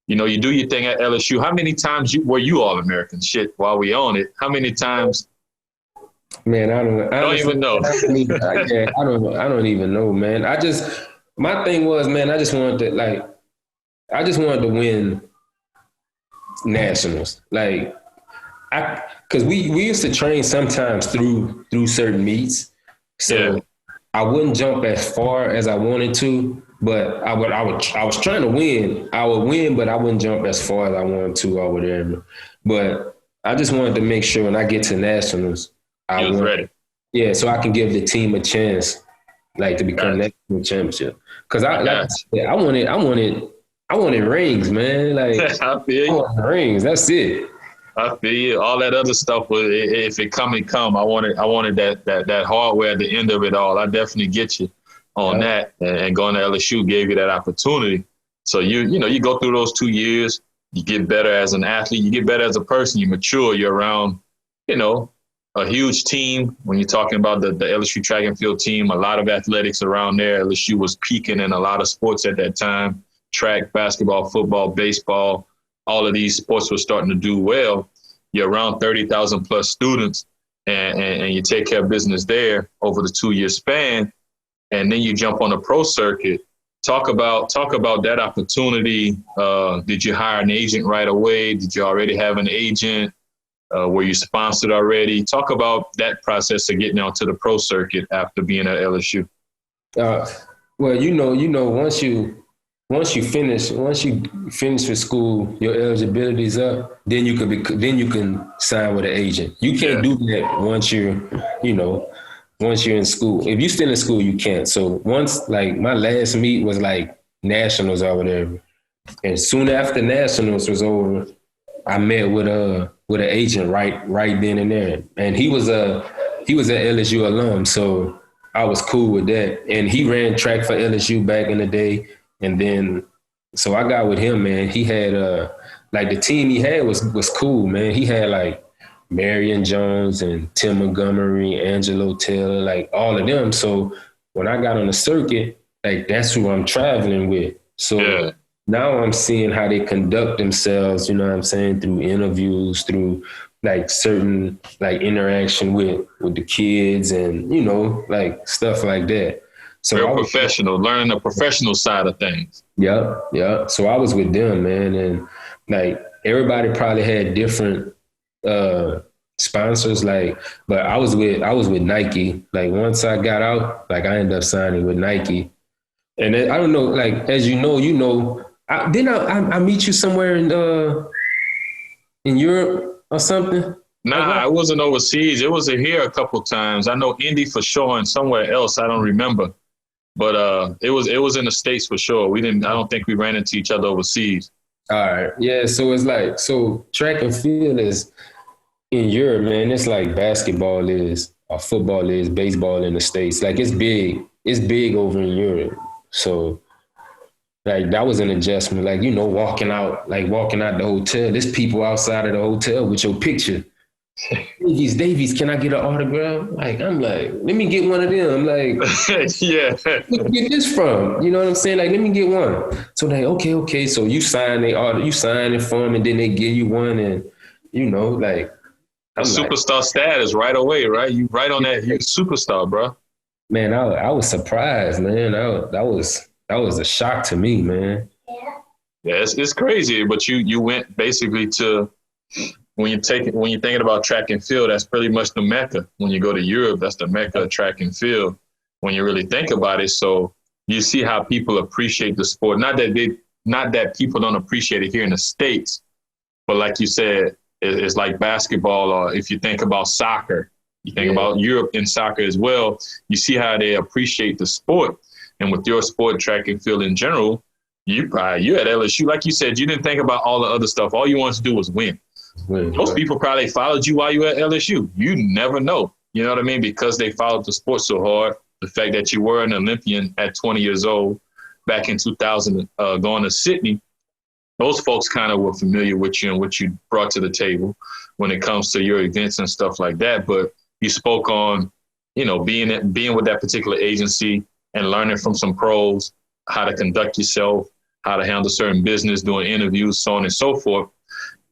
You do your thing at LSU. How many times were you All-American? Shit, while we on it, how many times?
Man, I don't
even know.
I don't even know, man. My thing was, man, I just wanted to win nationals. Like, because we used to train sometimes through certain meets. So I wouldn't jump as far as I wanted to, but I was trying to win. I would win, but I wouldn't jump as far as I wanted to or whatever. But I just wanted to make sure when I get to nationals, I was
ready.
Yeah, so I can give the team a chance, like to become national championship. Because I wanted rings, man. Like
I feel you.
I wanted rings. That's it.
I feel you. All that other stuff was, if it come. I wanted that hardware at the end of it all. I definitely get you on that. And going to LSU gave you that opportunity. So you go through those 2 years, you get better as an athlete, you get better as a person, you mature, you're around, a huge team. When you're talking about the LSU track and field team, a lot of athletics around there. LSU was peaking in a lot of sports at that time. Track, basketball, football, baseball, all of these sports were starting to do well. You're around 30,000 plus students and you take care of business there over the 2-year span. And then you jump on the pro circuit. Talk about that opportunity. Did you hire an agent right away? Did you already have an agent? Were you sponsored already? Talk about that process of getting onto the pro circuit after being at LSU.
Well, once you finish with school, your eligibility's up. Then you can sign with an agent. You can't do that once you're in school. If you're still in school, you can't. So once, like, my last meet was like nationals or whatever, and soon after nationals was over, I met with an agent right then and there, and he was an LSU alum, so I was cool with that. And he ran track for LSU back in the day, and then so I got with him, man. He had the team he had was cool, man. He had like Marion Jones and Tim Montgomery, Angelo Taylor, like all of them. So when I got on the circuit, like that's who I'm traveling with. So now I'm seeing how they conduct themselves, you know what I'm saying, through interviews, through like certain like interaction with the kids and, like stuff like that. So
real professional, learning the professional side of things.
Yeah. So I was with them, man. And like everybody probably had different sponsors, like, but I was with Nike. Like once I got out, like I ended up signing with Nike. And then, I don't know, like, as you know, I meet you somewhere in Europe or something?
Nah, I wasn't overseas. It was here a couple times. I know Indy for sure and somewhere else. I don't remember. But it was in the States for sure. I don't think we ran into each other overseas.
All right. Yeah. So it's like, so track and field is in Europe, man. It's like basketball is, or football is, baseball in the States. Like it's big. It's big over in Europe. So like that was an adjustment. Like, walking out the hotel. There's people outside of the hotel with your picture. Davies, can I get an autograph? Like, I'm like, let me get one of them. Like,
Yeah.
where you get this from? You know what I'm saying? Like, let me get one. So they, okay. So you sign it for them, and then they give you one, and like,
A
I'm like,
superstar status right away, right? You right on that. You superstar, bro.
man, I was surprised, man. That was a shock to me, man.
Yeah, it's crazy. But you went basically to when you're thinking about track and field, that's pretty much the mecca. When you go to Europe, that's the mecca of track and field. When you really think about it, so you see how people appreciate the sport. Not that people don't appreciate it here in the States, but like you said, it's like basketball, or if you think about soccer, you think about Europe in soccer as well. You see how they appreciate the sport, and with your sport, track and field in general, you at LSU, like you said, you didn't think about all the other stuff. All you wanted to do was win. Most people probably followed you while you were at LSU. You never know. You know what I mean? Because they followed the sport so hard. The fact that you were an Olympian at 20 years old back in 2000, going to Sydney, those folks kind of were familiar with you and what you brought to the table when it comes to your events and stuff like that. But you spoke on, being with that particular agency and learning from some pros, how to conduct yourself, how to handle certain business, doing interviews, so on and so forth.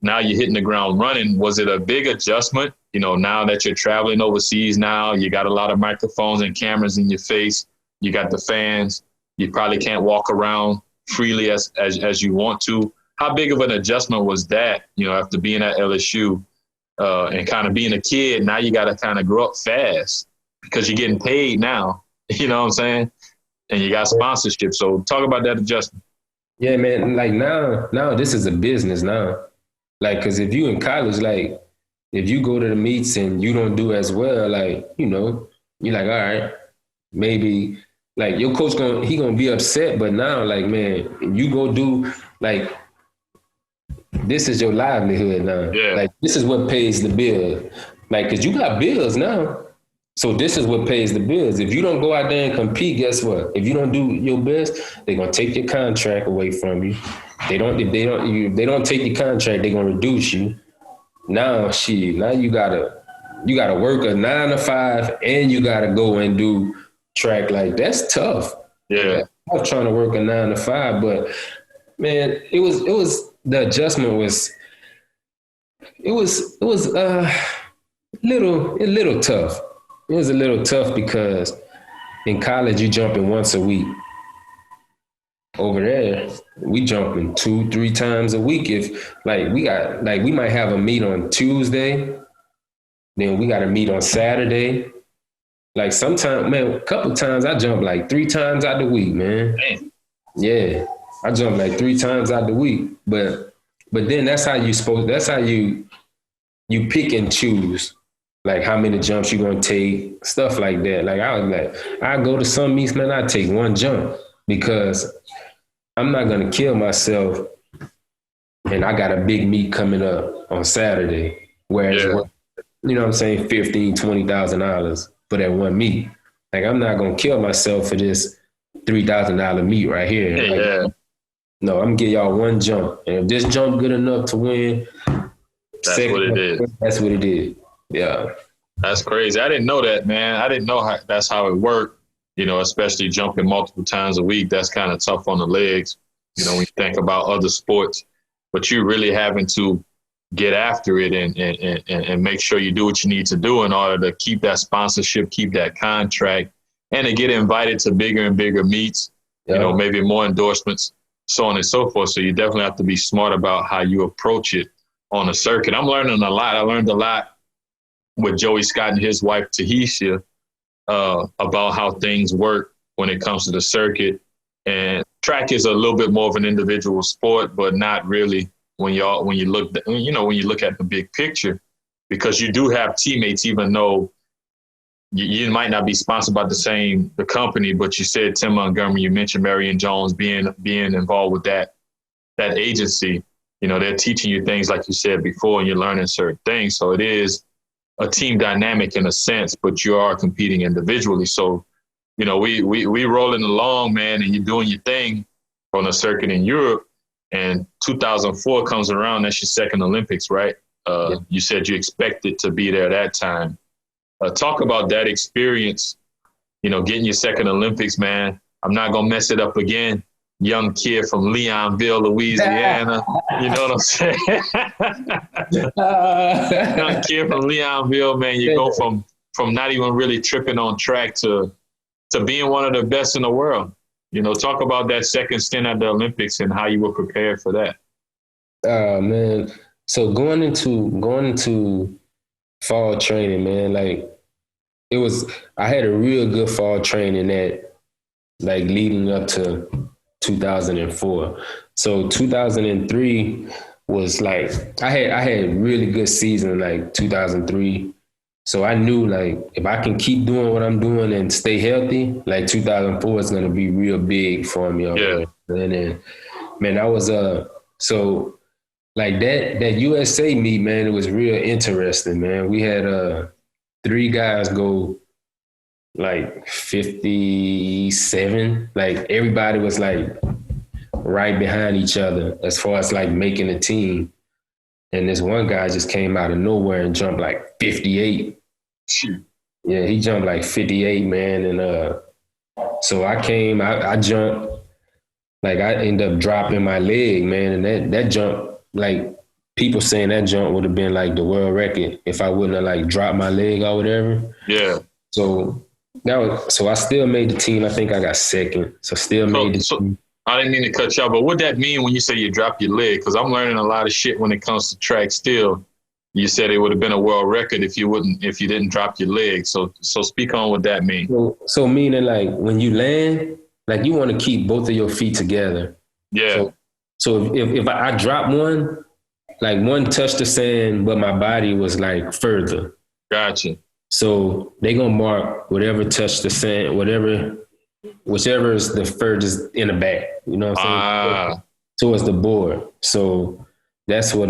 Now you're hitting the ground running. Was it a big adjustment? Now that you're traveling overseas now, you got a lot of microphones and cameras in your face. You got the fans. You probably can't walk around freely as you want to. How big of an adjustment was that, after being at LSU and kind of being a kid? Now you got to kind of grow up fast because you're getting paid now, you know what I'm saying? And you got sponsorship. So talk about that adjustment.
Yeah, man. Like now this is a business now. Like, cause if you in college, like if you go to the meets and you don't do as well, like, you're like, all right, maybe like your coach he gonna be upset, but now like, man, you go do like, this is your livelihood now.
Yeah.
Like this is what pays the bill. Like, cause you got bills now. So this is what pays the bills. If you don't go out there and compete, guess what? If you don't do your best, they're gonna take your contract away from you. If they don't take your contract, they're gonna reduce you. Now you gotta work a 9 to 5 and you gotta go and do track. Like that's tough.
Yeah.
I'm trying to work a 9 to 5, but man, it was the adjustment was a little tough. It was a little tough because in college you jumping once a week. Over there, we jumping 2-3 times a week. If like we might have a meet on Tuesday, then we got to meet on Saturday. Like sometimes, man, a couple times I jump like 3 times out the week, man.
Damn.
Yeah, I jump like 3 times out the week. But then that's how you pick and choose. Like how many jumps you gonna take, stuff like that. Like I go to some meets, man, I take 1 jump because I'm not gonna kill myself and I got a big meet coming up on Saturday. Whereas, you know what I'm saying, $15,000, $20,000 for that 1 meet. Like I'm not gonna kill myself for this $3,000 meet right here. Like, no, I'm gonna give y'all 1 jump. And if this jump good enough to win,
that's what it is.
That's what it is. Yeah.
That's crazy. I didn't know that, man. I didn't know that's how it worked, especially jumping multiple times a week. That's kind of tough on the legs, when you think about other sports. But you really having to get after it and make sure you do what you need to do in order to keep that sponsorship, keep that contract, and to get invited to bigger and bigger meets, maybe more endorsements, so on and so forth. So you definitely have to be smart about how you approach it on the circuit. I'm learning a lot. I learned a lot with Joey Scott and his wife, Tahisha, about how things work when it comes to the circuit. And track is a little bit more of an individual sport, but not really when you look at the big picture, because you do have teammates, even though you might not be sponsored by the company, but you said Tim Montgomery, you mentioned Marion Jones being involved with that agency. They're teaching you things like you said before, and you're learning certain things. So it is a team dynamic in a sense, but you are competing individually. So, we rolling along, man, and you're doing your thing on a circuit in Europe. And 2004 comes around, that's your second Olympics, right? Yeah. You said you expected to be there that time. Talk about that experience, getting your second Olympics, man. I'm not going to mess it up again. Young kid from Leonville, Louisiana. You know what I'm saying? Young kid from Leonville, man. You go from not even really tripping on track to being one of the best in the world. Talk about that second stint at the Olympics and how you were prepared for that.
Man. So going into fall training, man, like I had a real good fall training that like leading up to 2004. So 2003 was like, I had really good season like 2003. So I knew like if I can keep doing what I'm doing and stay healthy, like 2004 is going to be real big for me.
Yeah.
And then, man, I was, so like that USA meet, man, it was real interesting, man. We had 3 guys go like 57. Like everybody was like right behind each other as far as like making a team. And this one guy just came out of nowhere and jumped like 58. Yeah, he jumped like 58, man. And so I jumped, like I ended up dropping my leg, man. And that jump, like people saying that jump would have been like the world record if I wouldn't have like dropped my leg or whatever.
Yeah.
So I still made the team. I think I got second. So made the team.
I didn't mean to cut you off, but what that mean when you say you drop your leg? Because I'm learning a lot of shit when it comes to track still. You said it would have been a world record if you didn't drop your leg. So speak on what that means.
So meaning like when you land, like you want to keep both of your feet together.
Yeah.
So if I drop one, like one touched the sand, but my body was like further.
Gotcha.
So they gonna mark whatever touched the sand, whichever is the furthest in the back. You know what I'm saying? Towards the board. So that's what,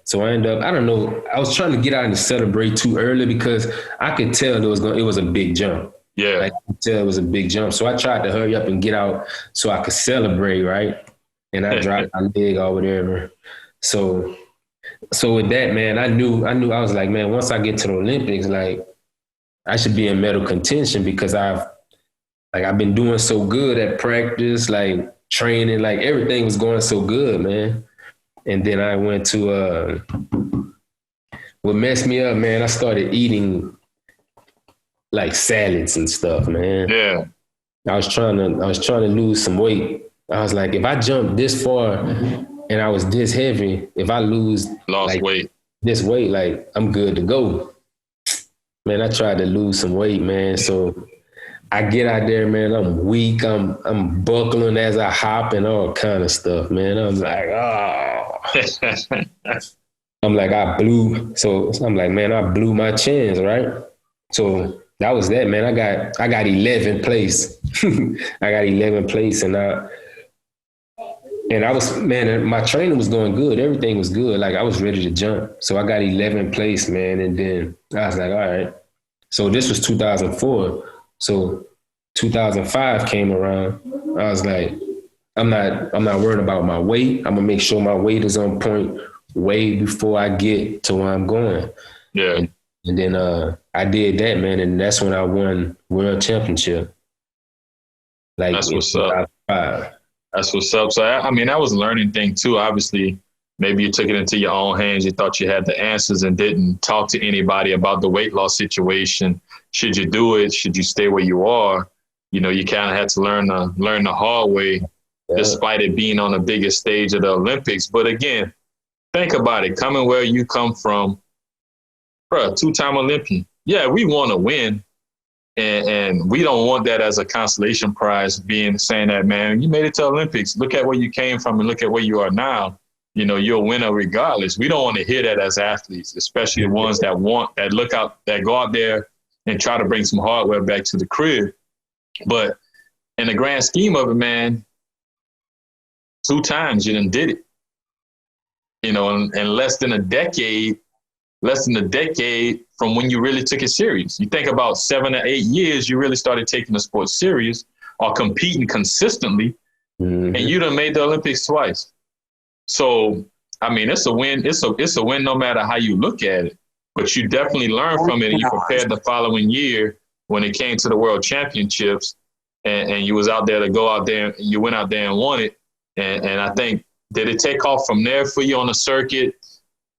so I ended up, I don't know, I was trying to get out and celebrate too early because I could tell it was a big jump.
Yeah.
I could tell it was a big jump. So I tried to hurry up and get out so I could celebrate, right? And I dropped my leg or whatever. So with that, man, I knew I was like, man, once I get to the Olympics, like I should be in medal contention because I've been doing so good at practice, like training, like everything was going so good, man. And then I went to, what messed me up, man, I started eating like salads and stuff, man.
Yeah.
I was trying to lose some weight. I was like, if I jump this far and I was this heavy, if I lost
weight,
this weight, like I'm good to go. Man, I tried to lose some weight, man. So I get out there, man, I'm weak. I'm buckling as I hop and all kind of stuff, man. I'm like, I'm like, I blew my chins, right? So that was that, man. I got 11th place. I got 11th place and I was, man, my training was going good. Everything was good. Like I was ready to jump. So I got 11th place, man. And then I was like, all right. So this was 2004. So 2005 came around. I was like, I'm not worried about my weight. I'm gonna make sure my weight is on point way before I get to where I'm going.
Yeah.
And then I did that, man, and that's when I won world championship. Like
that's what's up. That's what's up. So I mean, that was a learning thing too. Obviously, maybe you took it into your own hands. You thought you had the answers and didn't talk to anybody about the weight loss situation. Should you do it? Should you stay where you are? You know, you kind of had to learn the hard way, despite it being on the biggest stage of the Olympics. But again, think about it. Coming where you come from, bro, 2-time Olympian. Yeah, we want to win. And we don't want that as a consolation prize, saying that, man, you made it to Olympics. Look at where you came from and look at where you are now. You know, you're a winner regardless. We don't want to hear that as athletes, especially the ones that go out there and try to bring some hardware back to the crib. But in the grand scheme of it, man, 2 times you done did it. You know, in less than a decade from when you really took it serious. You think about 7 or 8 years, you really started taking the sport serious or competing consistently, and you done made the Olympics twice. So, I mean, it's a win. It's a win no matter how you look at it. But you definitely learned from it, and you prepared the following year when it came to the World Championships, and you was out there to go out there. You went out there and won it. And I think, did it take off from there for you on the circuit?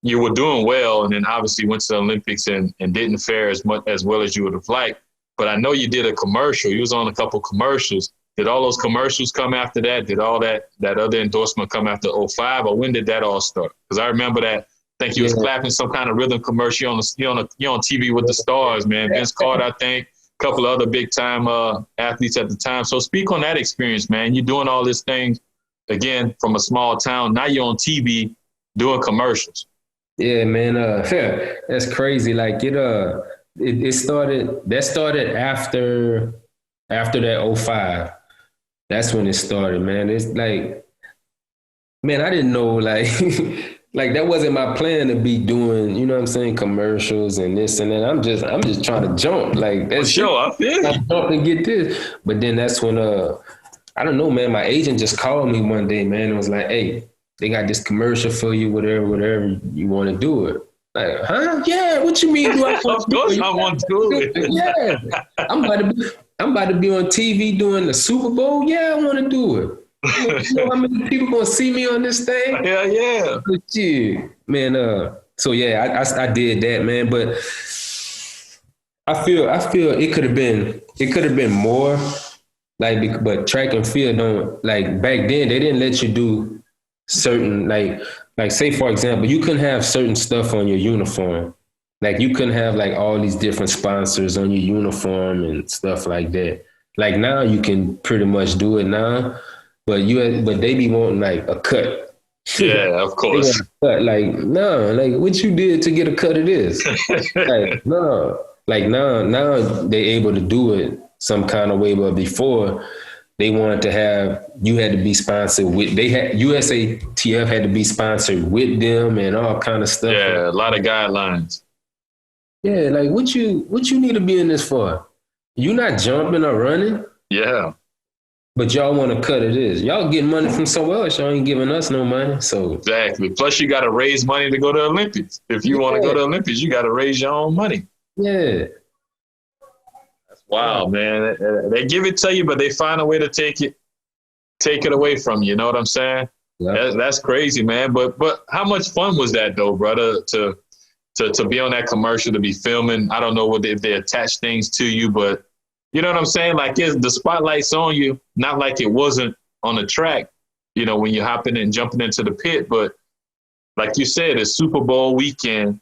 You were doing well, and then obviously went to the Olympics and didn't fare as well as you would have liked. But I know you did a commercial. You was on a couple commercials. Did all those commercials come after that? Did all that other endorsement come after 05, or when did that all start? Because I remember that. I think you was clapping some kind of rhythm commercial on TV with the stars, man. Vince Carter, I think, a couple of other big time athletes at the time. So speak on that experience, man. You're doing all these things again from a small town. Now you're on TV doing commercials.
Yeah, man. That's crazy. Like it started. That started after that 05. That's when it started, man. It's like, man, I didn't know, like, like that wasn't my plan to be doing, you know what I'm saying, commercials and this and that. I'm just trying to jump. Like, that's
sure, I feel you.
Jump and get this. But then that's when I don't know, man, my agent just called me one day, man, and was like, hey, they got this commercial for you, whatever you want to do it. Like, huh? Yeah, what you mean?
Of course I want to do it.
Yeah. I'm about to be on TV doing the Super Bowl. Yeah, I want to do it. You know how many people gonna see me on this thing?
Yeah.
Yeah, man. So yeah, I did that, man. But I feel it could have been more. Like, but track and field don't, like, back then they didn't let you do certain, like say for example, you couldn't have certain stuff on your uniform. Like you couldn't have like all these different sponsors on your uniform and stuff like that. Like now you can pretty much do it now, but they be wanting like a cut.
Yeah, of course.
Cut. Like, no, like what you did to get a cut of this? Like, no. Like now they able to do it some kind of way, but before they wanted to have, you had to be sponsored with, USATF had to be sponsored with them and all kind of stuff.
Yeah, a lot of guidelines.
Yeah, like what you need to be in this for? You not jumping or running?
Yeah.
But y'all want to cut of this. Y'all getting money from somewhere else. Y'all ain't giving us no money. So
exactly. Plus you got to raise money to go to the Olympics. If you want to go to the Olympics, you got to raise your own money.
Yeah.
That's wild, man. They give it to you, but they find a way to take it away from you. You know what I'm saying? Yeah. That's crazy, man. But how much fun was that though, brother, to be on that commercial, to be filming? I don't know if they attach things to you, but you know what I'm saying? Like the spotlight's on you, not like it wasn't on the track, you know, when you're hopping and jumping into the pit. But like you said, it's Super Bowl weekend.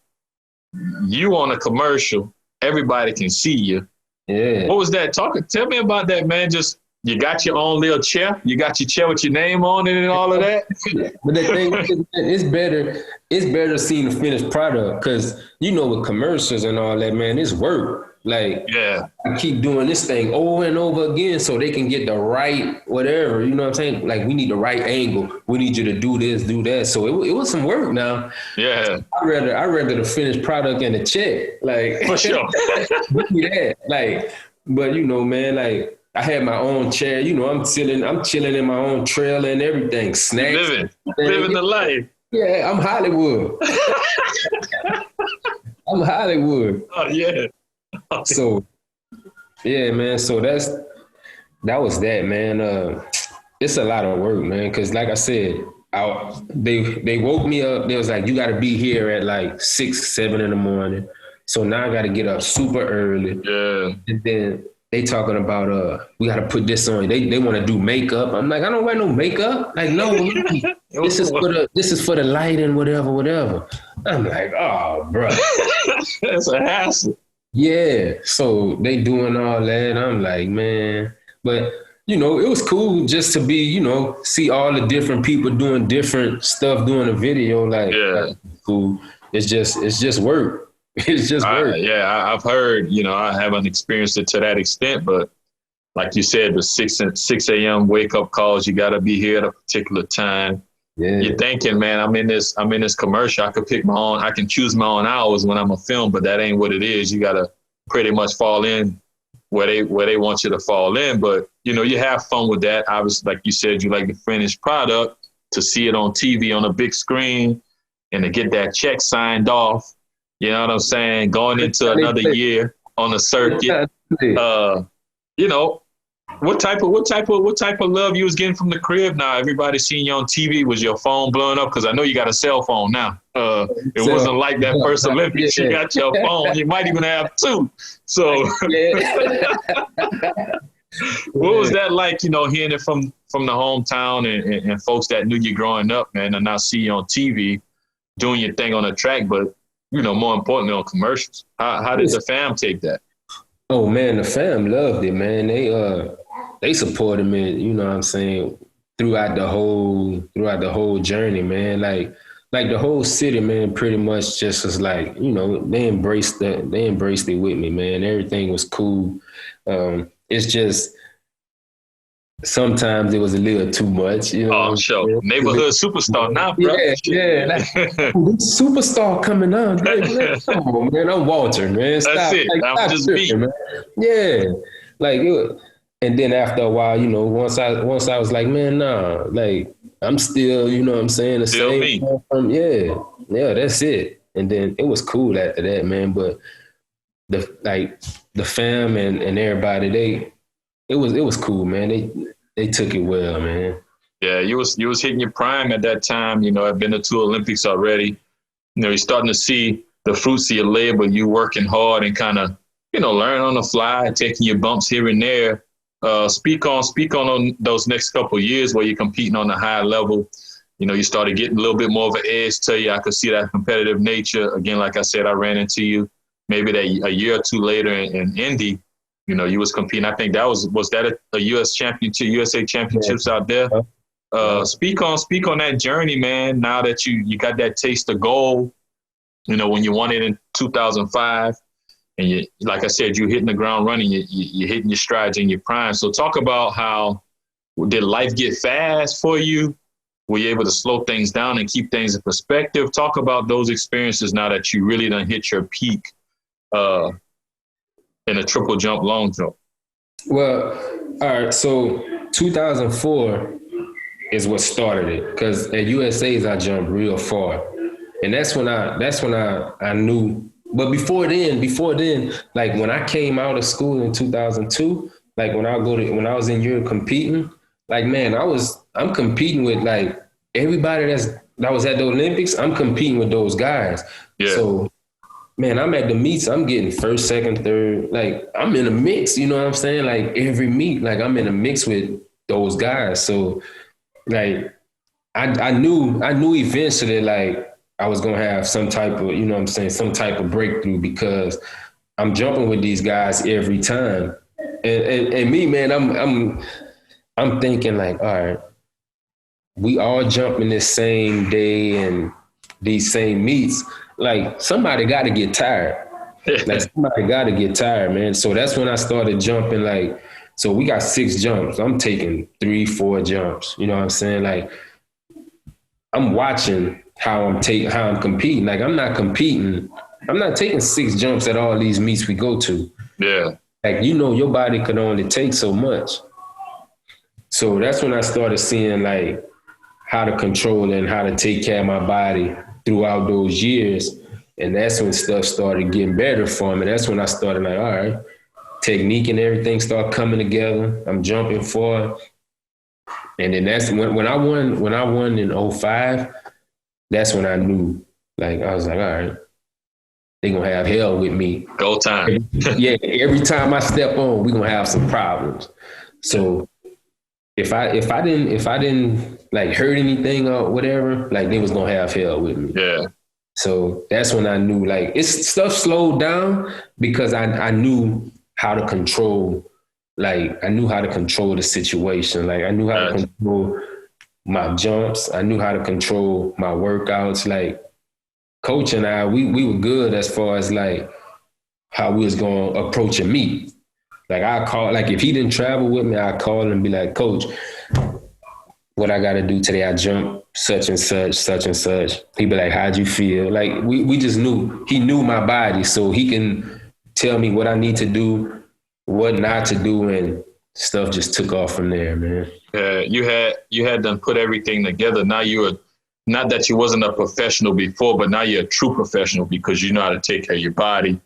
You on a commercial, everybody can see you.
Yeah.
What was that? Tell me about that, man. Just, you got your own little chair. You got your chair with your name on it and all of that.
But the thing is, it's better seeing the finished product, because you know with commercials and all that, man, it's work. Like, yeah, I keep doing this thing over and over again so they can get the right whatever. You know what I'm saying? Like, we need the right angle. We need you to do this, do that. So it was some work now.
Yeah.
I rather the finished product and the check. Like,
for sure.
Yeah. Like, but you know, man, like, I had my own chair. You know, I'm chilling in my own trailer and everything. Snacks.
Living the life.
Yeah, I'm Hollywood. I'm Hollywood.
Oh yeah.
So, yeah, man. So that was that, man. It's a lot of work, man. Cause like I said, they woke me up. They was like, you got to be here at like 6, 7 in the morning. So now I got to get up super early.
Yeah.
And then they talking about we got to put this on. They want to do makeup. I'm like, I don't wear no makeup. Like, no, this is for the lighting, whatever. I'm like, oh, bro,
that's a hassle.
Yeah, so they doing all that. I'm like, man. But, you know, it was cool just to be, you know, see all the different people doing different stuff, doing a video. Like,
yeah,
cool. It's just work. It's just work.
Yeah, I've heard, I haven't experienced it to that extent, but like you said, the 6 a.m. wake up calls, you got to be here at a particular time.
Yeah.
You're thinking, man, I'm in this commercial. I can choose my own hours when I'm a film, but that ain't what it is. You got to pretty much fall in where they want you to fall in. But, you have fun with that. Obviously, like you said, you like the finished product, to see it on TV on a big screen and to get that check signed off. You know what I'm saying? Going into another year on the circuit. What type of love you was getting from the crib? Now everybody seeing you on TV. Was your phone blowing up? Because I know you got a cell phone now. It wasn't like that first Olympics. You got your phone. You might even have two. So, what was that like? Hearing it from the hometown and folks that knew you growing up, man, and now see you on TV doing your thing on the track, but more importantly on commercials. How did the fam take that?
Oh man, the fam loved it, man. They supported me, you know what I'm saying, throughout the whole journey, man. Like the whole city, man, pretty much just was like, they embraced it with me, man. Everything was cool. It's just sometimes it was a little too much,
Oh, sure. Neighborhood superstar now, bro.
Yeah. This superstar coming on. Man, come on, man. I'm Walter, man. Stop.
That's it. I'm just me. Man.
Yeah. And then after a while, once I was like, man, nah, like I'm still, you know what I'm saying? The
still
same. Me. Yeah, that's it. And then it was cool after that, man. But the fam and everybody, it was cool, man. They took it well, man.
Yeah, you was hitting your prime at that time. I've been to 2 Olympics already. You're starting to see the fruits of your labor. You working hard and kind of, learn on the fly, taking your bumps here and there. Speak on those next couple of years where you're competing on a high level. You started getting a little bit more of an edge to you. I could see that competitive nature. Again, like I said, I ran into you maybe that a year or two later in Indy. You was competing. I think that was that a USA championships out there. Speak on that journey, man. Now that you got that taste of gold, when you won it in 2005, and you, like I said, you hitting the ground running. You hitting your strides in your prime. So talk about how did life get fast for you? Were you able to slow things down and keep things in perspective? Talk about those experiences now that you really done hit your peak in a triple jump, long jump.
Well, all right. So 2004 is what started it, because at USA's I jumped real far, and that's when I knew. But before then, like when I came out of school in 2002, like when I was in Europe competing, like man, I'm competing with like everybody that was at the Olympics. I'm competing with those guys.
Yeah.
So man, I'm at the meets, I'm getting first, second, third. Like I'm in a mix, you know what I'm saying? Like every meet, like I'm in a mix with those guys. So like I knew eventually like I was gonna have some type of, you know what I'm saying, some type of breakthrough, because I'm jumping with these guys every time. And me, man, I'm thinking like, all right, we all jumping this same day and these same meets. Like somebody got to get tired. Man. So that's when I started jumping. Like, so we got 6 jumps. I'm taking 3, 4 jumps. You know what I'm saying? Like, I'm watching how I'm competing. Like, I'm not competing. I'm not taking 6 jumps at all these meets we go to.
Yeah.
Like, your body could only take so much. So that's when I started seeing like how to control and how to take care of my body throughout those years. And that's when stuff started getting better for me. That's when I started like, all right, technique and everything started coming together. I'm jumping forward. And then that's when I won in 05, that's when I knew, like, I was like, all right, they're going to have hell with me.
Go time.
Yeah, every time I step on, we're going to have some problems. So if I didn't like hurt anything or whatever, like they was going to have hell with me.
Yeah.
So that's when I knew, like, it's stuff slowed down because I knew how to control, like, I knew how to control the situation. Like, I knew how to control my jumps. I knew how to control my workouts. Like, coach and I, we were good as far as like how we was going to approach a meet. Like I call, like if he didn't travel with me, I call him and be like, Coach, what I got to do today? I jump such and such, such and such. He'd be like, how'd you feel? Like we just knew, he knew my body, so he can tell me what I need to do, what not to do, and stuff just took off from there, man.
Yeah, you had them put everything together. Now you're not that you wasn't a professional before, but now you're a true professional because you know how to take care of your body,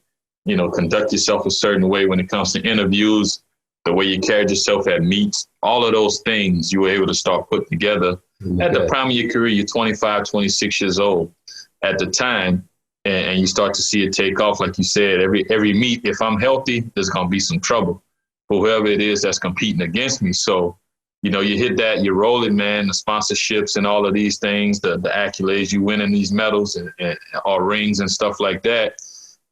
you know, conduct yourself a certain way when it comes to interviews, the way you carried yourself at meets, all of those things you were able to start putting together. At the prime of your career, you're 25, 26 years old at the time, and you start to see it take off. Like you said, every meet, if I'm healthy, there's going to be some trouble for whoever it is that's competing against me. So, you know, you hit that, you're rolling, man, the sponsorships and all of these things, the accolades, you winning these medals and or rings and stuff like that.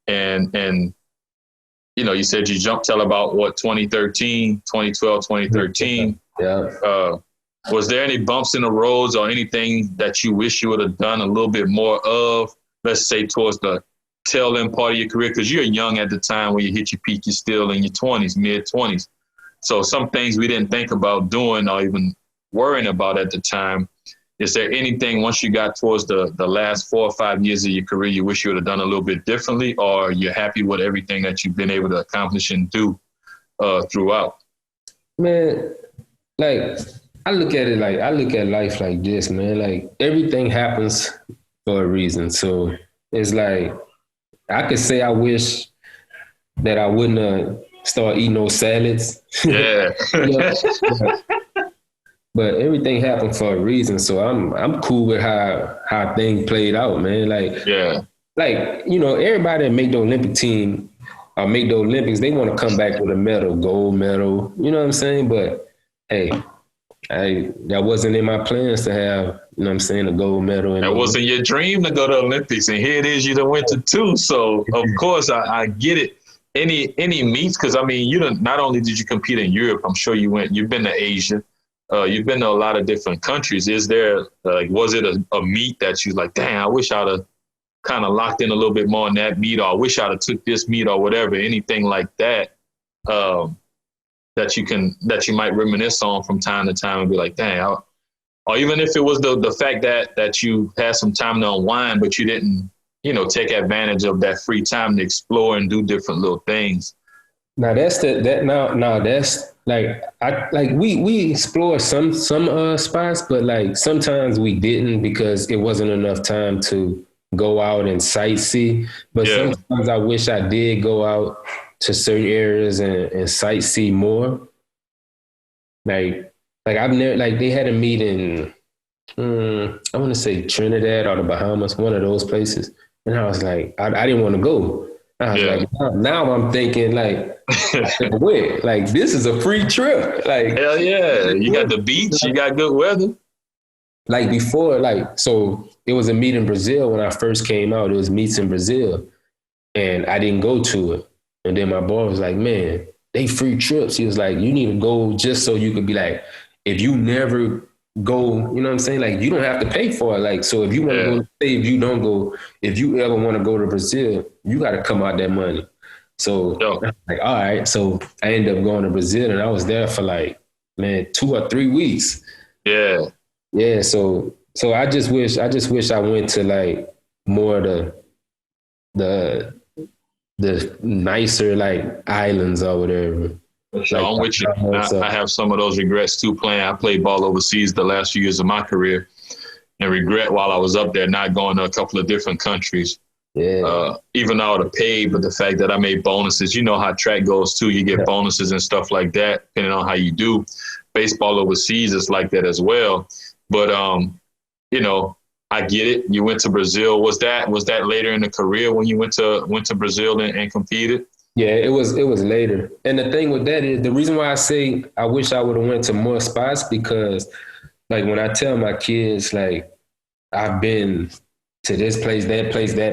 And you know, you said you jumped till about, 2013, 2012, 2013.
Yeah.
Was there any bumps in the roads or anything that you wish you would have done a little bit more of, let's say towards the tail end part of your career? Because you're young at the time when you hit your peak, you're still in your 20s, mid-20s. So some things we didn't think about doing or even worrying about at the time. Is there anything once you got towards the last 4 or 5 years of your career you wish you would have done a little bit differently, or you're happy with everything that you've been able to accomplish and do throughout?
Man, like I look at life like this, man. Like everything happens for a reason. So it's like I could say I wish that I wouldn't have started eating those salads.
Yeah.
But everything happened for a reason. So I'm cool with how things played out, man. Like,
yeah.
Like, you know, everybody that make the Olympic team or make the Olympics, they want to come back with a medal, gold medal. You know what I'm saying? But hey, that wasn't in my plans to have, you know what I'm saying, a gold medal.
That wasn't your dream to go to the Olympics, and here it is, you done went to 2. So of course I get it. Any meets, because I mean, not only did you compete in Europe, I'm sure you've been to Asia. You've been to a lot of different countries. Is there, was it a meet that you like, dang, I wish I'd have kind of locked in a little bit more on that meet, or I wish I'd have took this meet or whatever, anything like that, that you might reminisce on from time to time and be like, dang, or even if it was the fact that you had some time to unwind, but you didn't, you know, take advantage of that free time to explore and do different little things.
Now that's that's like we explored some spots, but like sometimes we didn't because it wasn't enough time to go out and sightsee. But sometimes I wish I did go out to certain areas and sightsee more. Like I've never, like they had a meet in I want to say Trinidad or the Bahamas, one of those places, and I was like, I didn't want to go. I was like, now I'm thinking like, wait, like this is a free trip. Like,
hell yeah, you got the beach, you got good weather.
Like before, like, so it was a meet in Brazil when I first came out. It was meets in Brazil, and I didn't go to it. And then my boy was like, man, they free trips. He was like, you need to go just so you could be like, if you never go, you know what I'm saying? Like, you don't have to pay for it. Like, so if you want to go, say if you don't go, if you ever want to go to Brazil, you got to come out that money. So like, all right. So I ended up going to Brazil, and I was there for like, man, 2 or 3 weeks.
Yeah.
Yeah. So I just wish I went to like more the nicer like islands or whatever.
So I'm with you. I have some of those regrets too. I played ball overseas the last few years of my career, and regret while I was up there not going to a couple of different countries. Yeah. Even though I would have paid, but the fact that I made bonuses, you know how track goes too. You get bonuses and stuff like that, depending on how you do. Baseball overseas is like that as well. But you know, I get it. You went to Brazil. Was that later in the career when you went to Brazil and competed?
Yeah, it was later. And the thing with that is the reason why I say I wish I would have went to more spots, because like when I tell my kids, like, I've been to this place, that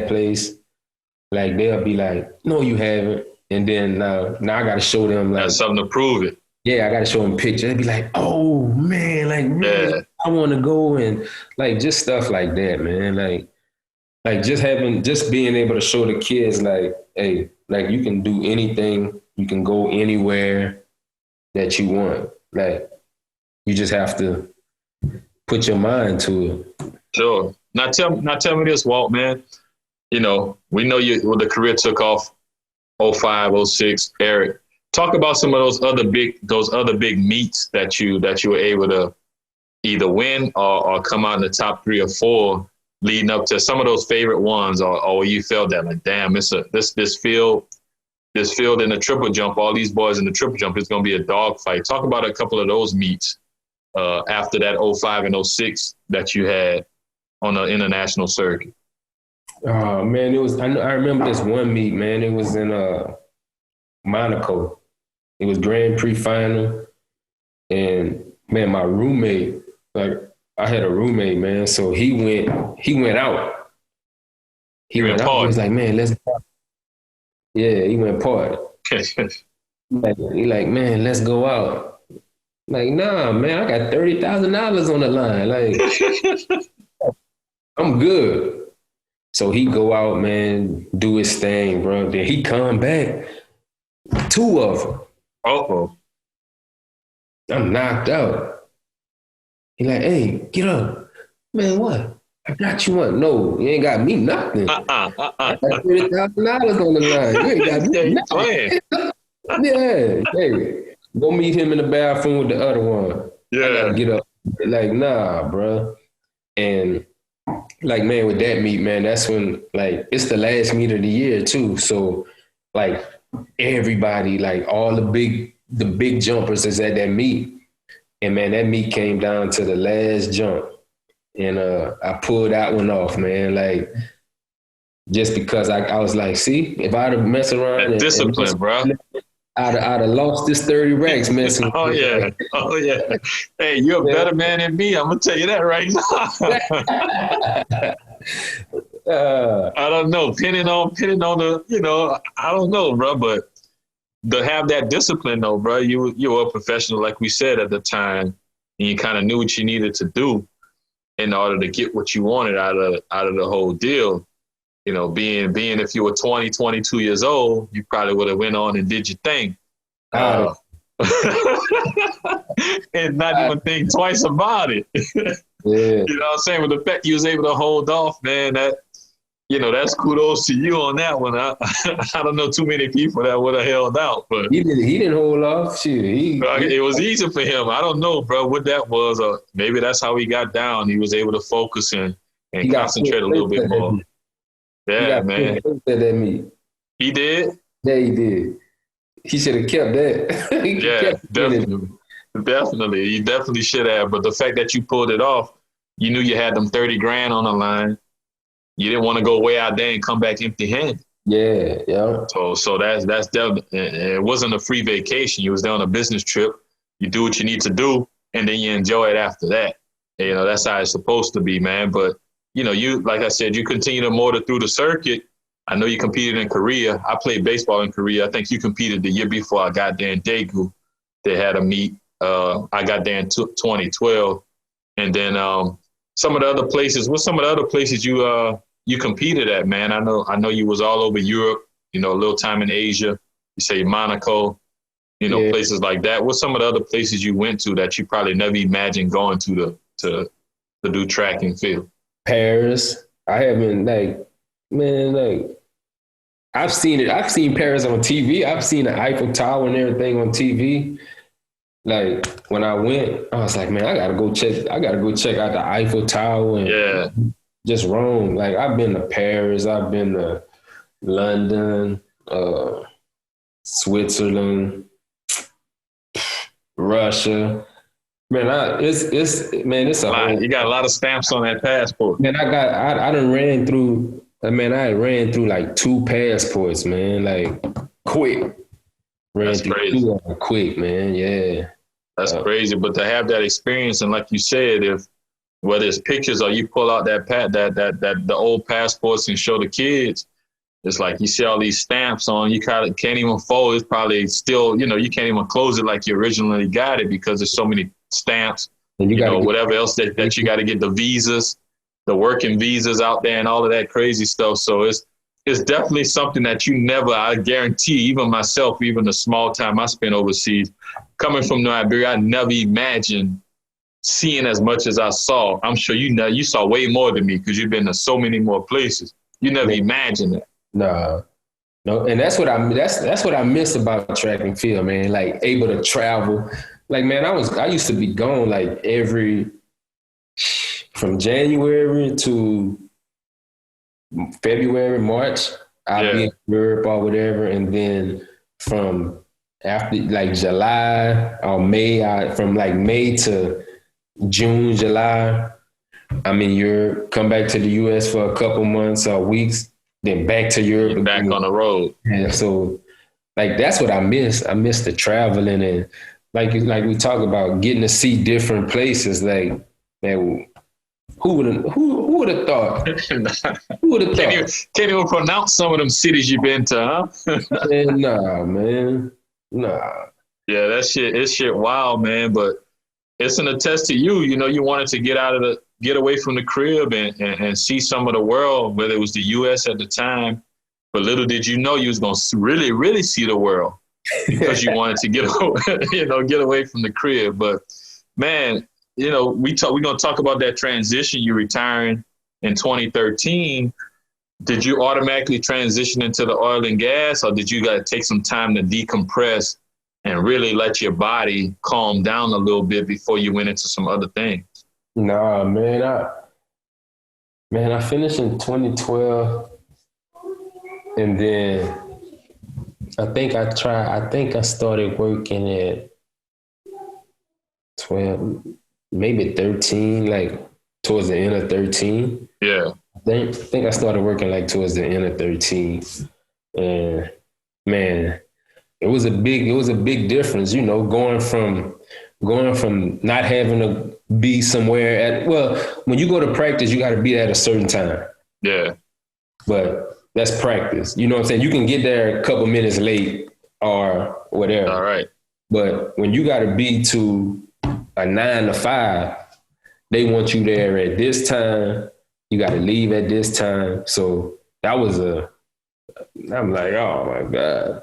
place, like they'll be like, no, you haven't. And then now I got to show them like
that's something to prove it.
Yeah, I got to show them pictures. They'd be like, oh man, like really, I want to go, and like just stuff like that, man. Like like just being able to show the kids like, hey, like you can do anything, you can go anywhere that you want. Like you just have to put your mind to it.
Sure. Now tell me this, Walt, man. You know, we know the career took off 05, 06, Eric. Talk about some of those other big meets that you were able to either win or come out in the top 3 or 4 leading up to some of those favorite ones, or you felt that like, damn, this field in the triple jump, all these boys in the triple jump, it's going to be a dogfight. Talk about a couple of those meets after that 05 and 06 that you had on the international circuit.
Oh man, I remember this one meet, man. It was in Monaco. It was Grand Prix final, and man, my roommate, like I had a roommate, man. So he went out. He went out. He was like, man, let's party. Yeah, he went party. He like, man, let's go out. Like, nah, man, I got $30,000 on the line. Like, I'm good. So he go out, man, do his thing, bro. Then he come back, 2 of them.
Uh-oh.
I'm knocked out. He like, hey, get up. Man, what? I got you one. No, you ain't got me nothing. I got $30,000 on the line. You ain't got me nothing. Yeah, hey, go meet him in the bathroom with the other one.
Yeah.
I gotta get up. Like, nah, bro. And like, man, with that meet, man, that's when, like, it's the last meet of the year too. So like everybody, like all the big jumpers is at that meet. And man, that meet came down to the last jump. And I pulled that one off, man. Like, just because I was like, see, if I'd have messed around
and discipline, bro.
I'd have lost this 30 racks messing.
Oh yeah. Oh yeah. Hey, you're a better man than me. I'm gonna tell you that right now. I don't know. Pinning on the, you know, I don't know, bro. But to have that discipline, though, bro, you were a professional, like we said at the time, and you kind of knew what you needed to do in order to get what you wanted out of the whole deal. You know, being if you were 20, 22 years old, you probably would have went on and did your thing. And not even think twice about it.
Yeah.
You know what I'm saying? With the fact you was able to hold off, man, that, you know, that's kudos to you on that one. I don't know too many people that would have held out, but
he didn't hold off. Shit,
it was easy for him. I don't know, bro, what that was. Maybe that's how he got down. He was able to focus and concentrate a little bit more. Yeah, man. He did?
Yeah, he did. He should have kept that.
Definitely. You definitely should have. But the fact that you pulled it off, you knew you had them 30 grand on the line. You didn't want to go way out there and come back empty-handed.
Yeah.
So that's definitely, it wasn't a free vacation. You was there on a business trip. You do what you need to do, and then you enjoy it after that. And, you know, that's how it's supposed to be, man. But, you know, you, like I said, you continue to motor through the circuit. I know you competed in Korea. I played baseball in Korea. I think you competed the year before I got there in Daegu. They had a meet. I got there in 2012. And then some of the other places, what's some of the other places you competed at, man? I know you was all over Europe, you know, a little time in Asia. You say Monaco, you know, places like that. What's some of the other places you went to that you probably never imagined going to do track and field?
Paris. I haven't, like, man, like, I've seen it. I've seen Paris on TV. I've seen the Eiffel Tower and everything on TV. Like, when I went, I was like, man, I gotta go check out the Eiffel Tower and just roam. Like, I've been to Paris, I've been to London, Switzerland, Russia. Man, it's a
lot. You got a lot of stamps on that passport.
Man, I ran through like 2 passports, man, like quick.
That's crazy.
Quick, man. Yeah.
That's crazy. But to have that experience, and like you said, if whether it's pictures or you pull out the old passports and show the kids, it's like you see all these stamps on, you can't even fold. It's probably still, you know, you can't even close it like you originally got it because there's so many stamps. And you know, whatever else that you got to get the visas. the working visas out there and all of that crazy stuff. So it's definitely something that you never, I guarantee, even myself, even the small time I spent overseas, coming from Liberia, I never imagined seeing as much as I saw. I'm sure you saw way more than me because you've been to so many more places. You never imagined that.
No, and that's what I miss about track and field, man. Like able to travel. Like, man, I used to be gone like from January to February, March, I'll be in Europe or whatever. And then from after like July or May, from like May to June, July, I'm in Europe, come back to the US for a couple months or weeks, then back to Europe.
Back on the road.
And so like, that's what I miss. I miss the traveling and like we talk about getting to see different places. Like, man, who would have thought? Who would have thought?
Can't even pronounce some of them cities you've been to, huh?
Man. Nah.
Yeah, it's shit wild, man. But it's an attest to you. You know, you wanted to get away from the crib and see some of the world, whether it was the US at the time. But little did you know you was gonna really, really see the world because you wanted to get away from the crib. But man, you know, we're gonna talk about that transition. You retiring in 2013. Did you automatically transition into the oil and gas, or did you got to take some time to decompress and really let your body calm down a little bit before you went into some other things?
Nah, man. I finished in 2012, and then I think I started working at 12, maybe 13, like towards the end of 13.
Yeah.
I think I started working like towards the end of 13. And man, it was a big difference, you know, going from not having to be somewhere when you go to practice, you got to be at a certain time.
Yeah.
But that's practice. You know what I'm saying? You can get there a couple minutes late or whatever.
All right.
But when you got to be to a 9 to 5, they want you there at this time. You got to leave at this time. So that was I'm like, oh my God.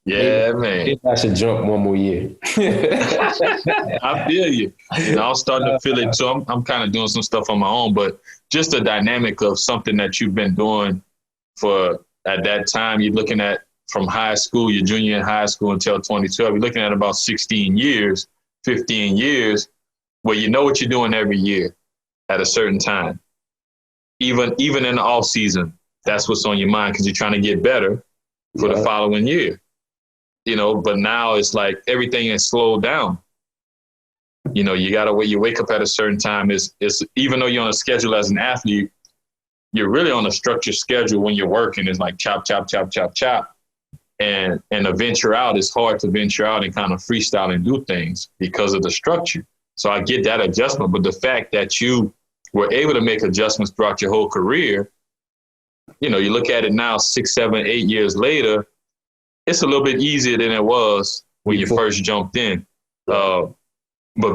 Yeah, man.
I should jump one more year.
I feel you. You know, I'm starting to feel it too. I'm kind of doing some stuff on my own, but just the dynamic of something that you've been doing for at that time, you're looking at from high school, your junior in high school until 2012, you're looking at about 16 years, 15 years, where you know what you're doing every year at a certain time. Even in the off season, that's what's on your mind because you're trying to get better for the following year. You know, but now it's like everything is slowed down. You know, you wake up at a certain time. It's even though you're on a schedule as an athlete, you're really on a structured schedule when you're working. It's like chop, chop, chop, chop, chop. And to venture out, it's hard to venture out and kind of freestyle and do things because of the structure. So I get that adjustment. But the fact that you were able to make adjustments throughout your whole career, you know, you look at it now 6, 7, 8 years later, it's a little bit easier than it was when you first jumped in. But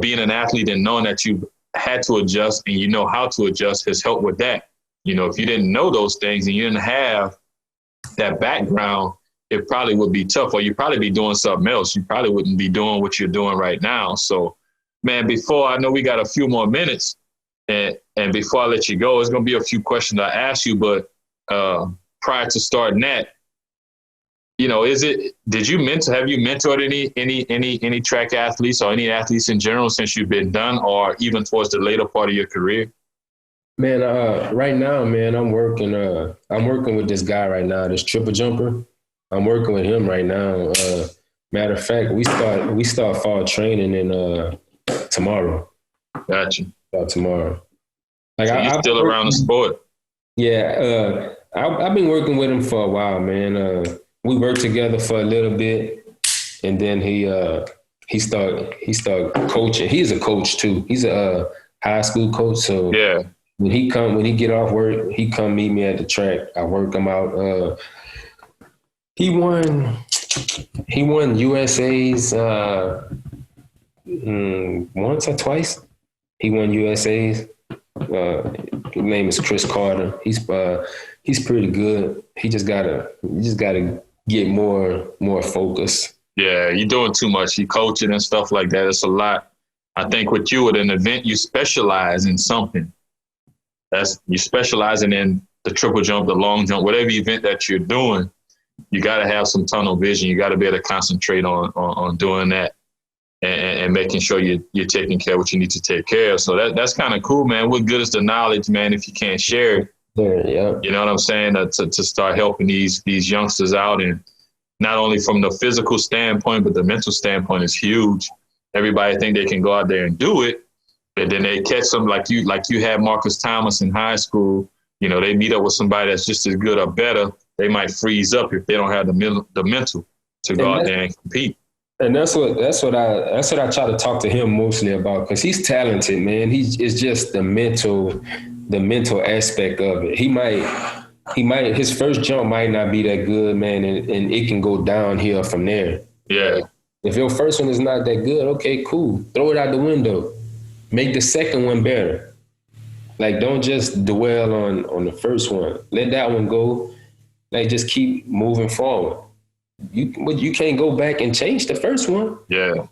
being an athlete and knowing that you had to adjust and you know how to adjust has helped with that. You know, if you didn't know those things and you didn't have that background, it probably would be tough, or you'd probably be doing something else. You probably wouldn't be doing what you're doing right now. So, man, I know we got a few more minutes, and before I let you go, there's going to be a few questions I ask you, but prior to starting that, you know, have you mentored any track athletes or any athletes in general since you've been done, or even towards the later part of your career?
Man, right now, man, I'm working with this guy right now, this triple jumper. I'm working with him right now. Matter of fact, we start fall training in tomorrow.
Gotcha.
Tomorrow. Like,
so you're still around the sport?
Yeah, I've been working with him for a while, man. We worked together for a little bit, and then he started coaching. He's a coach too. He's a high school coach. So
yeah,
when he get off work, he come meet me at the track. I work him out. He won USA's once or twice. He won USA's. His name is Chris Carter. He's pretty good. You just gotta get more focus.
Yeah, you're doing too much. You coaching and stuff like that. It's a lot. I think with you at an event, you specialize in something. You specializing in the triple jump, the long jump, whatever event that you're doing. You got to have some tunnel vision. You got to be able to concentrate on doing that and making sure you're taking care of what you need to take care of. So that's kind of cool, man. What good is the knowledge, man, if you can't share it?
Yeah.
You know what I'm saying? To start helping these youngsters out, and not only from the physical standpoint, but the mental standpoint is huge. Everybody think they can go out there and do it, but then they catch some like you had Marcus Thomas in high school. You know, they meet up with somebody that's just as good or better. They might freeze up if they don't have the mental to go out there and compete.
And that's what I try to talk to him mostly about, because he's talented, man. It's just the mental aspect of it. He might his first jump might not be that good, man, and it can go downhill from there.
Yeah.
If your first one is not that good, okay, cool. Throw it out the window. Make the second one better. Like, don't just dwell on the first one. Let that one go. Like, just keep moving forward. You can't go back and change the first one.
Yeah.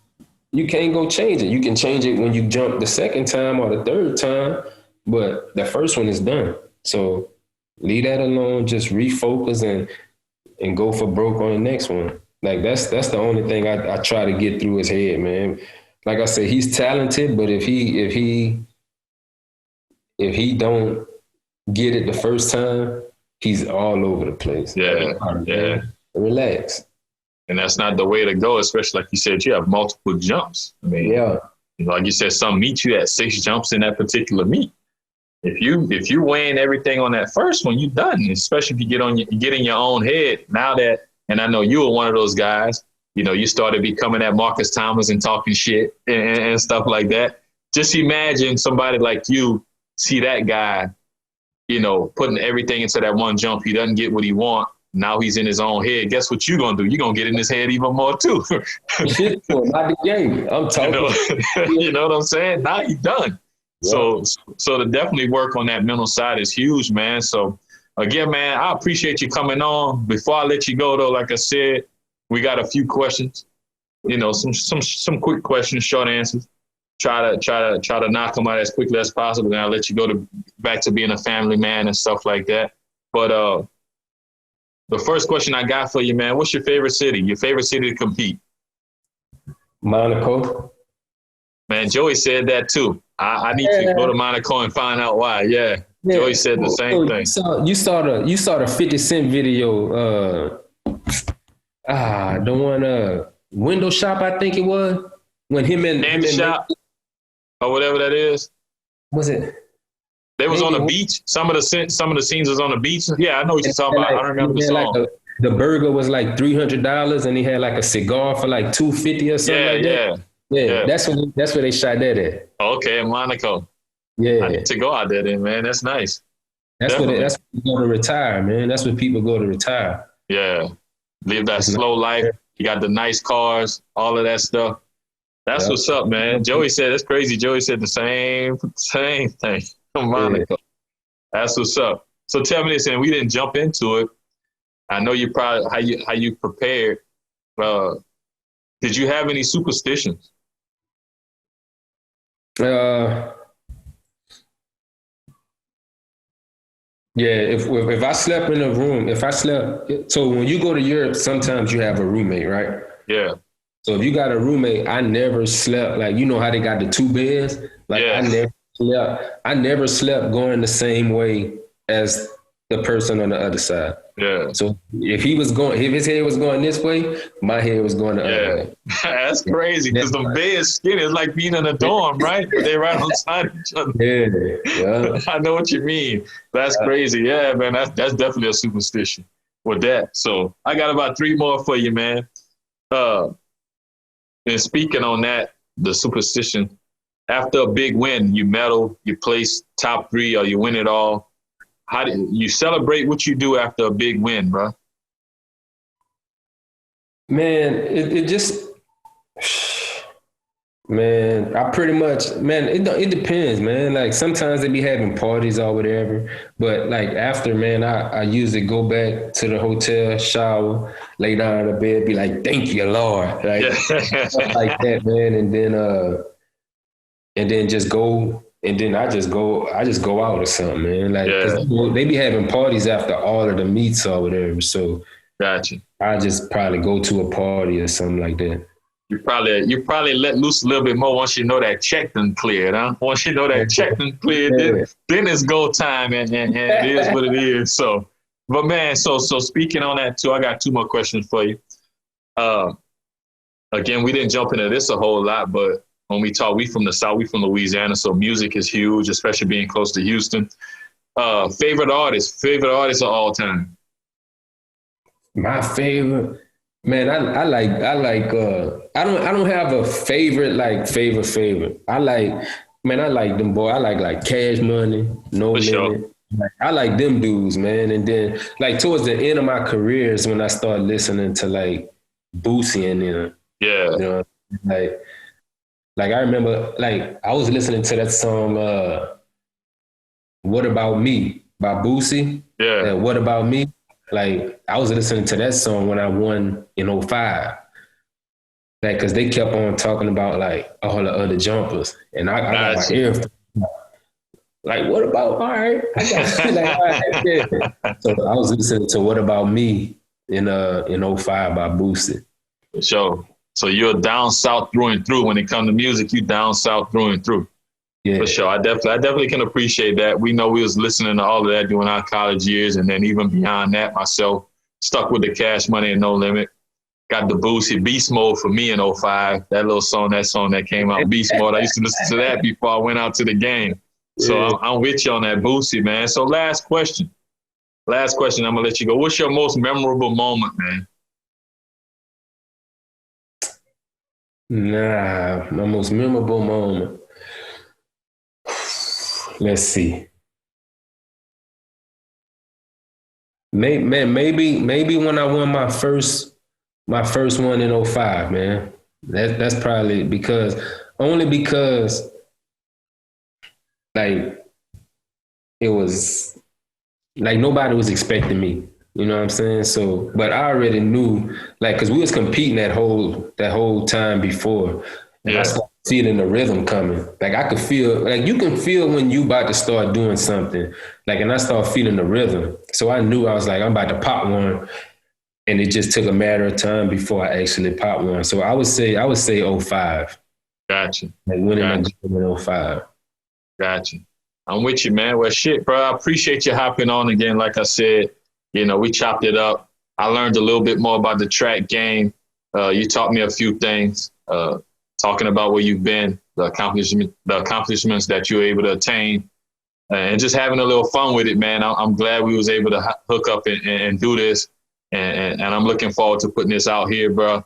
You can't go change it. You can change it when you jump the second time or the third time, but the first one is done. So leave that alone. Just refocus and go for broke on the next one. Like, that's the only thing I try to get through his head, man. Like I said, he's talented, but if he don't get it the first time, he's all over the place.
Yeah. Yeah.
Relax.
And that's not the way to go, especially like you said, you have multiple jumps. I mean,
yeah.
You know, like you said, some meet you at 6 jumps in that particular meet. If you weighing everything on that first one, you're done. Especially if you get in your own head. Now that, and I know you were one of those guys, you know, you started becoming at Marcus Thomas and talking shit and stuff like that. Just imagine somebody like you see that guy, you know, putting everything into that one jump. He doesn't get what he wants. Now he's in his own head. Guess what you're going to do? You're going to get in his head even more too.
Shit, not the game. I'm talking.
You know what I'm saying? Now he's done. Yeah. So to definitely work on that mental side is huge, man. So again, man, I appreciate you coming on. Before I let you go though, like I said, we got a few questions, you know, some quick questions, short answers. Try to knock them out as quickly as possible. And I'll let you go back to being a family man and stuff like that. But the first question I got for you, man, what's your favorite city? Your favorite city to compete?
Monaco.
Man, Joey said that too. I need to go to Monaco and find out why. Yeah. Joey said the same thing.
So you saw the 50 Cent video. The one window shop, I think it was, when him and
shop or whatever that is.
Was it?
They was on the beach. Some of the scenes was on the beach. Yeah, I know what you're talking about. I don't remember the song.
Like the burger was like $300, and he had like a cigar for like $250 or something like that. Yeah. That's where they shot that at.
Okay, in Monaco.
Yeah,
I need to go out there then, man. That's nice.
That's where people go to retire, man. That's where people go to retire.
Yeah, live that slow life. You got the nice cars, all of that stuff. That's what's up, man. Joey said it's crazy. Joey said the same thing. Monaco. That's what's up. So tell me this, and we didn't jump into it. I know you probably how you prepared. Did you have any superstitions?
Yeah. If I slept in a room, so when you go to Europe, sometimes you have a roommate, right?
Yeah.
So if you got a roommate, I never slept, like, you know how they got the 2 beds? Like, I never slept going the same way as the person on the other side.
Yeah.
So if his head was going this way, my head was going the other way.
That's crazy, because the bed is skinny. It's like being in a dorm, right? They're right on side of each other.
Yeah.
I know what you mean. That's crazy. Yeah, man. That's definitely a superstition with that. So I got about 3 more for you, man. And speaking on that, the superstition, after a big win, you medal, you place top 3, or you win it all. How do you celebrate? What you do after a big win, bro?
Man, it just, Man, I pretty much, man, it depends, man. Like sometimes they be having parties or whatever, but like after, man, I usually go back to the hotel, shower, lay down in the bed, be like, thank you, Lord. Like stuff
Yeah.
like that, man. And then just go, and then I just go out or something, man. Like, cause
Yeah.
they be having parties after all of the meets or whatever. So
Gotcha.
I just probably go to a party or something like that.
You probably let loose a little bit more once you know that check done cleared, huh? Once you know that check done cleared,
Yeah.
then it's go time and it is what it is. So, but man, so speaking on that too, I got two more questions for you. Uh, Again, we didn't jump into this a whole lot, but when we talk, we from the South, we from Louisiana, so music is huge, especially being close to Houston. Favorite artist of all time.
My favorite, man, I don't have a favorite favorite. I like them boy. I like Cash Money, No
For sure.
Limit. Like, I like them dudes, man. And then like towards the end of my career is when I started listening to like Boosie and them,
Yeah,
you know, like I remember like I was listening to that song What About Me by Boosie.
yeah.
What About Me? Like I was listening to that song when I won in '05. Like, cause they kept on talking about like all the other jumpers. And I got my
Gotcha.
ear like, what about all right? I got like, all right, yeah. So I was listening to What About Me in '05 by Boosie.
For sure. So you're down south through and through. When it comes to music, you down south through and through.
Yeah.
For sure. I definitely can appreciate that. We know we was listening to all of that during our college years, and then even beyond that, myself stuck with the Cash Money and No Limit. Got the Boosie Beast Mode for me in '05. That song that came out, Beast Mode. I used to listen to that before I went out to the game. So
Yeah.
I'm with you on that Boosie, man. So last question. I'm gonna let you go. What's your most memorable moment, man?
Nah, my most memorable moment. Let's see. Maybe when I won my first one in '05, man. That's probably only because like it was like nobody was expecting me. You know what I'm saying? So, but I already knew, like, cause we was competing that whole time before, and I
Yeah.
started feeling the rhythm coming. Like I could feel, like you can feel when you about to start doing something. Like, and I started feeling the rhythm. So I knew I was like, I'm about to pop one, and it just took a matter of time before I actually popped one. So I would say '05,
Gotcha.
like winning
Gotcha.
that game in '05.
Gotcha. I'm with you, man. Well, shit, bro. I appreciate you hopping on again. Like I said, we chopped it up. I learned a little bit more about the track game. You taught me a few things, talking about where you've been, the accomplishments that you were able to attain, and just having a little fun with it, man. I'm glad we was able to hook up and do this, and I'm looking forward to putting this out here, bro.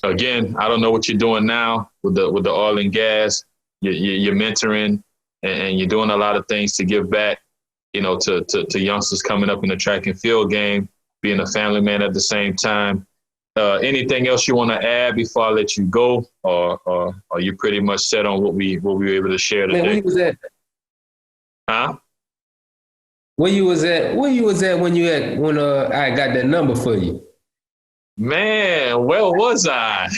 Again, I don't know what you're doing now with the oil and gas. You're mentoring and you're doing a lot of things to give back, to youngsters coming up in the track and field game, being a family man at the same time. Anything else you want to add before I let you go, or are you pretty much set on what we were able to share
Man,
today?
where you was at?
Huh?
Where you was at? Where you was at when I got that number for you?
Man, where was I?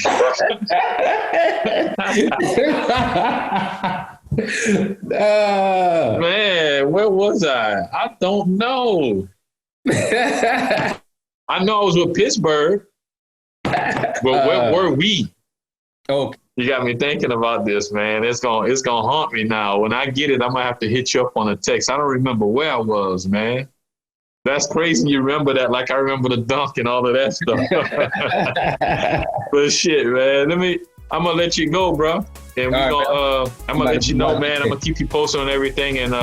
Man, where was I? I don't know. I know I was with Pittsburgh, but where were we?
Okay.
You got me thinking about this, man. It's gonna haunt me now. When I get it, I'm gonna have to hit you up on a text. I don't remember where I was, man. That's crazy. You remember that, like I remember the dunk and all of that stuff. But shit, man. I'm gonna let you go, bro. And I'm gonna let you know, man. I'm gonna keep you posted on everything. And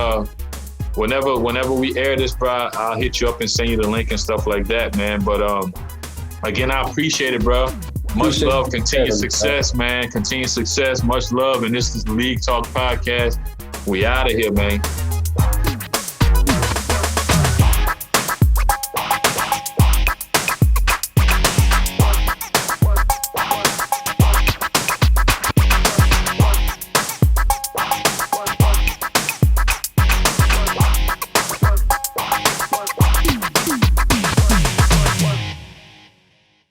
whenever we air this, bro, I'll hit you up and send you the link and stuff like that, man. But again, I appreciate it, bro. Much love, continued success, man. Continued success, much love. And this is the League Talk Podcast. We out of here, man.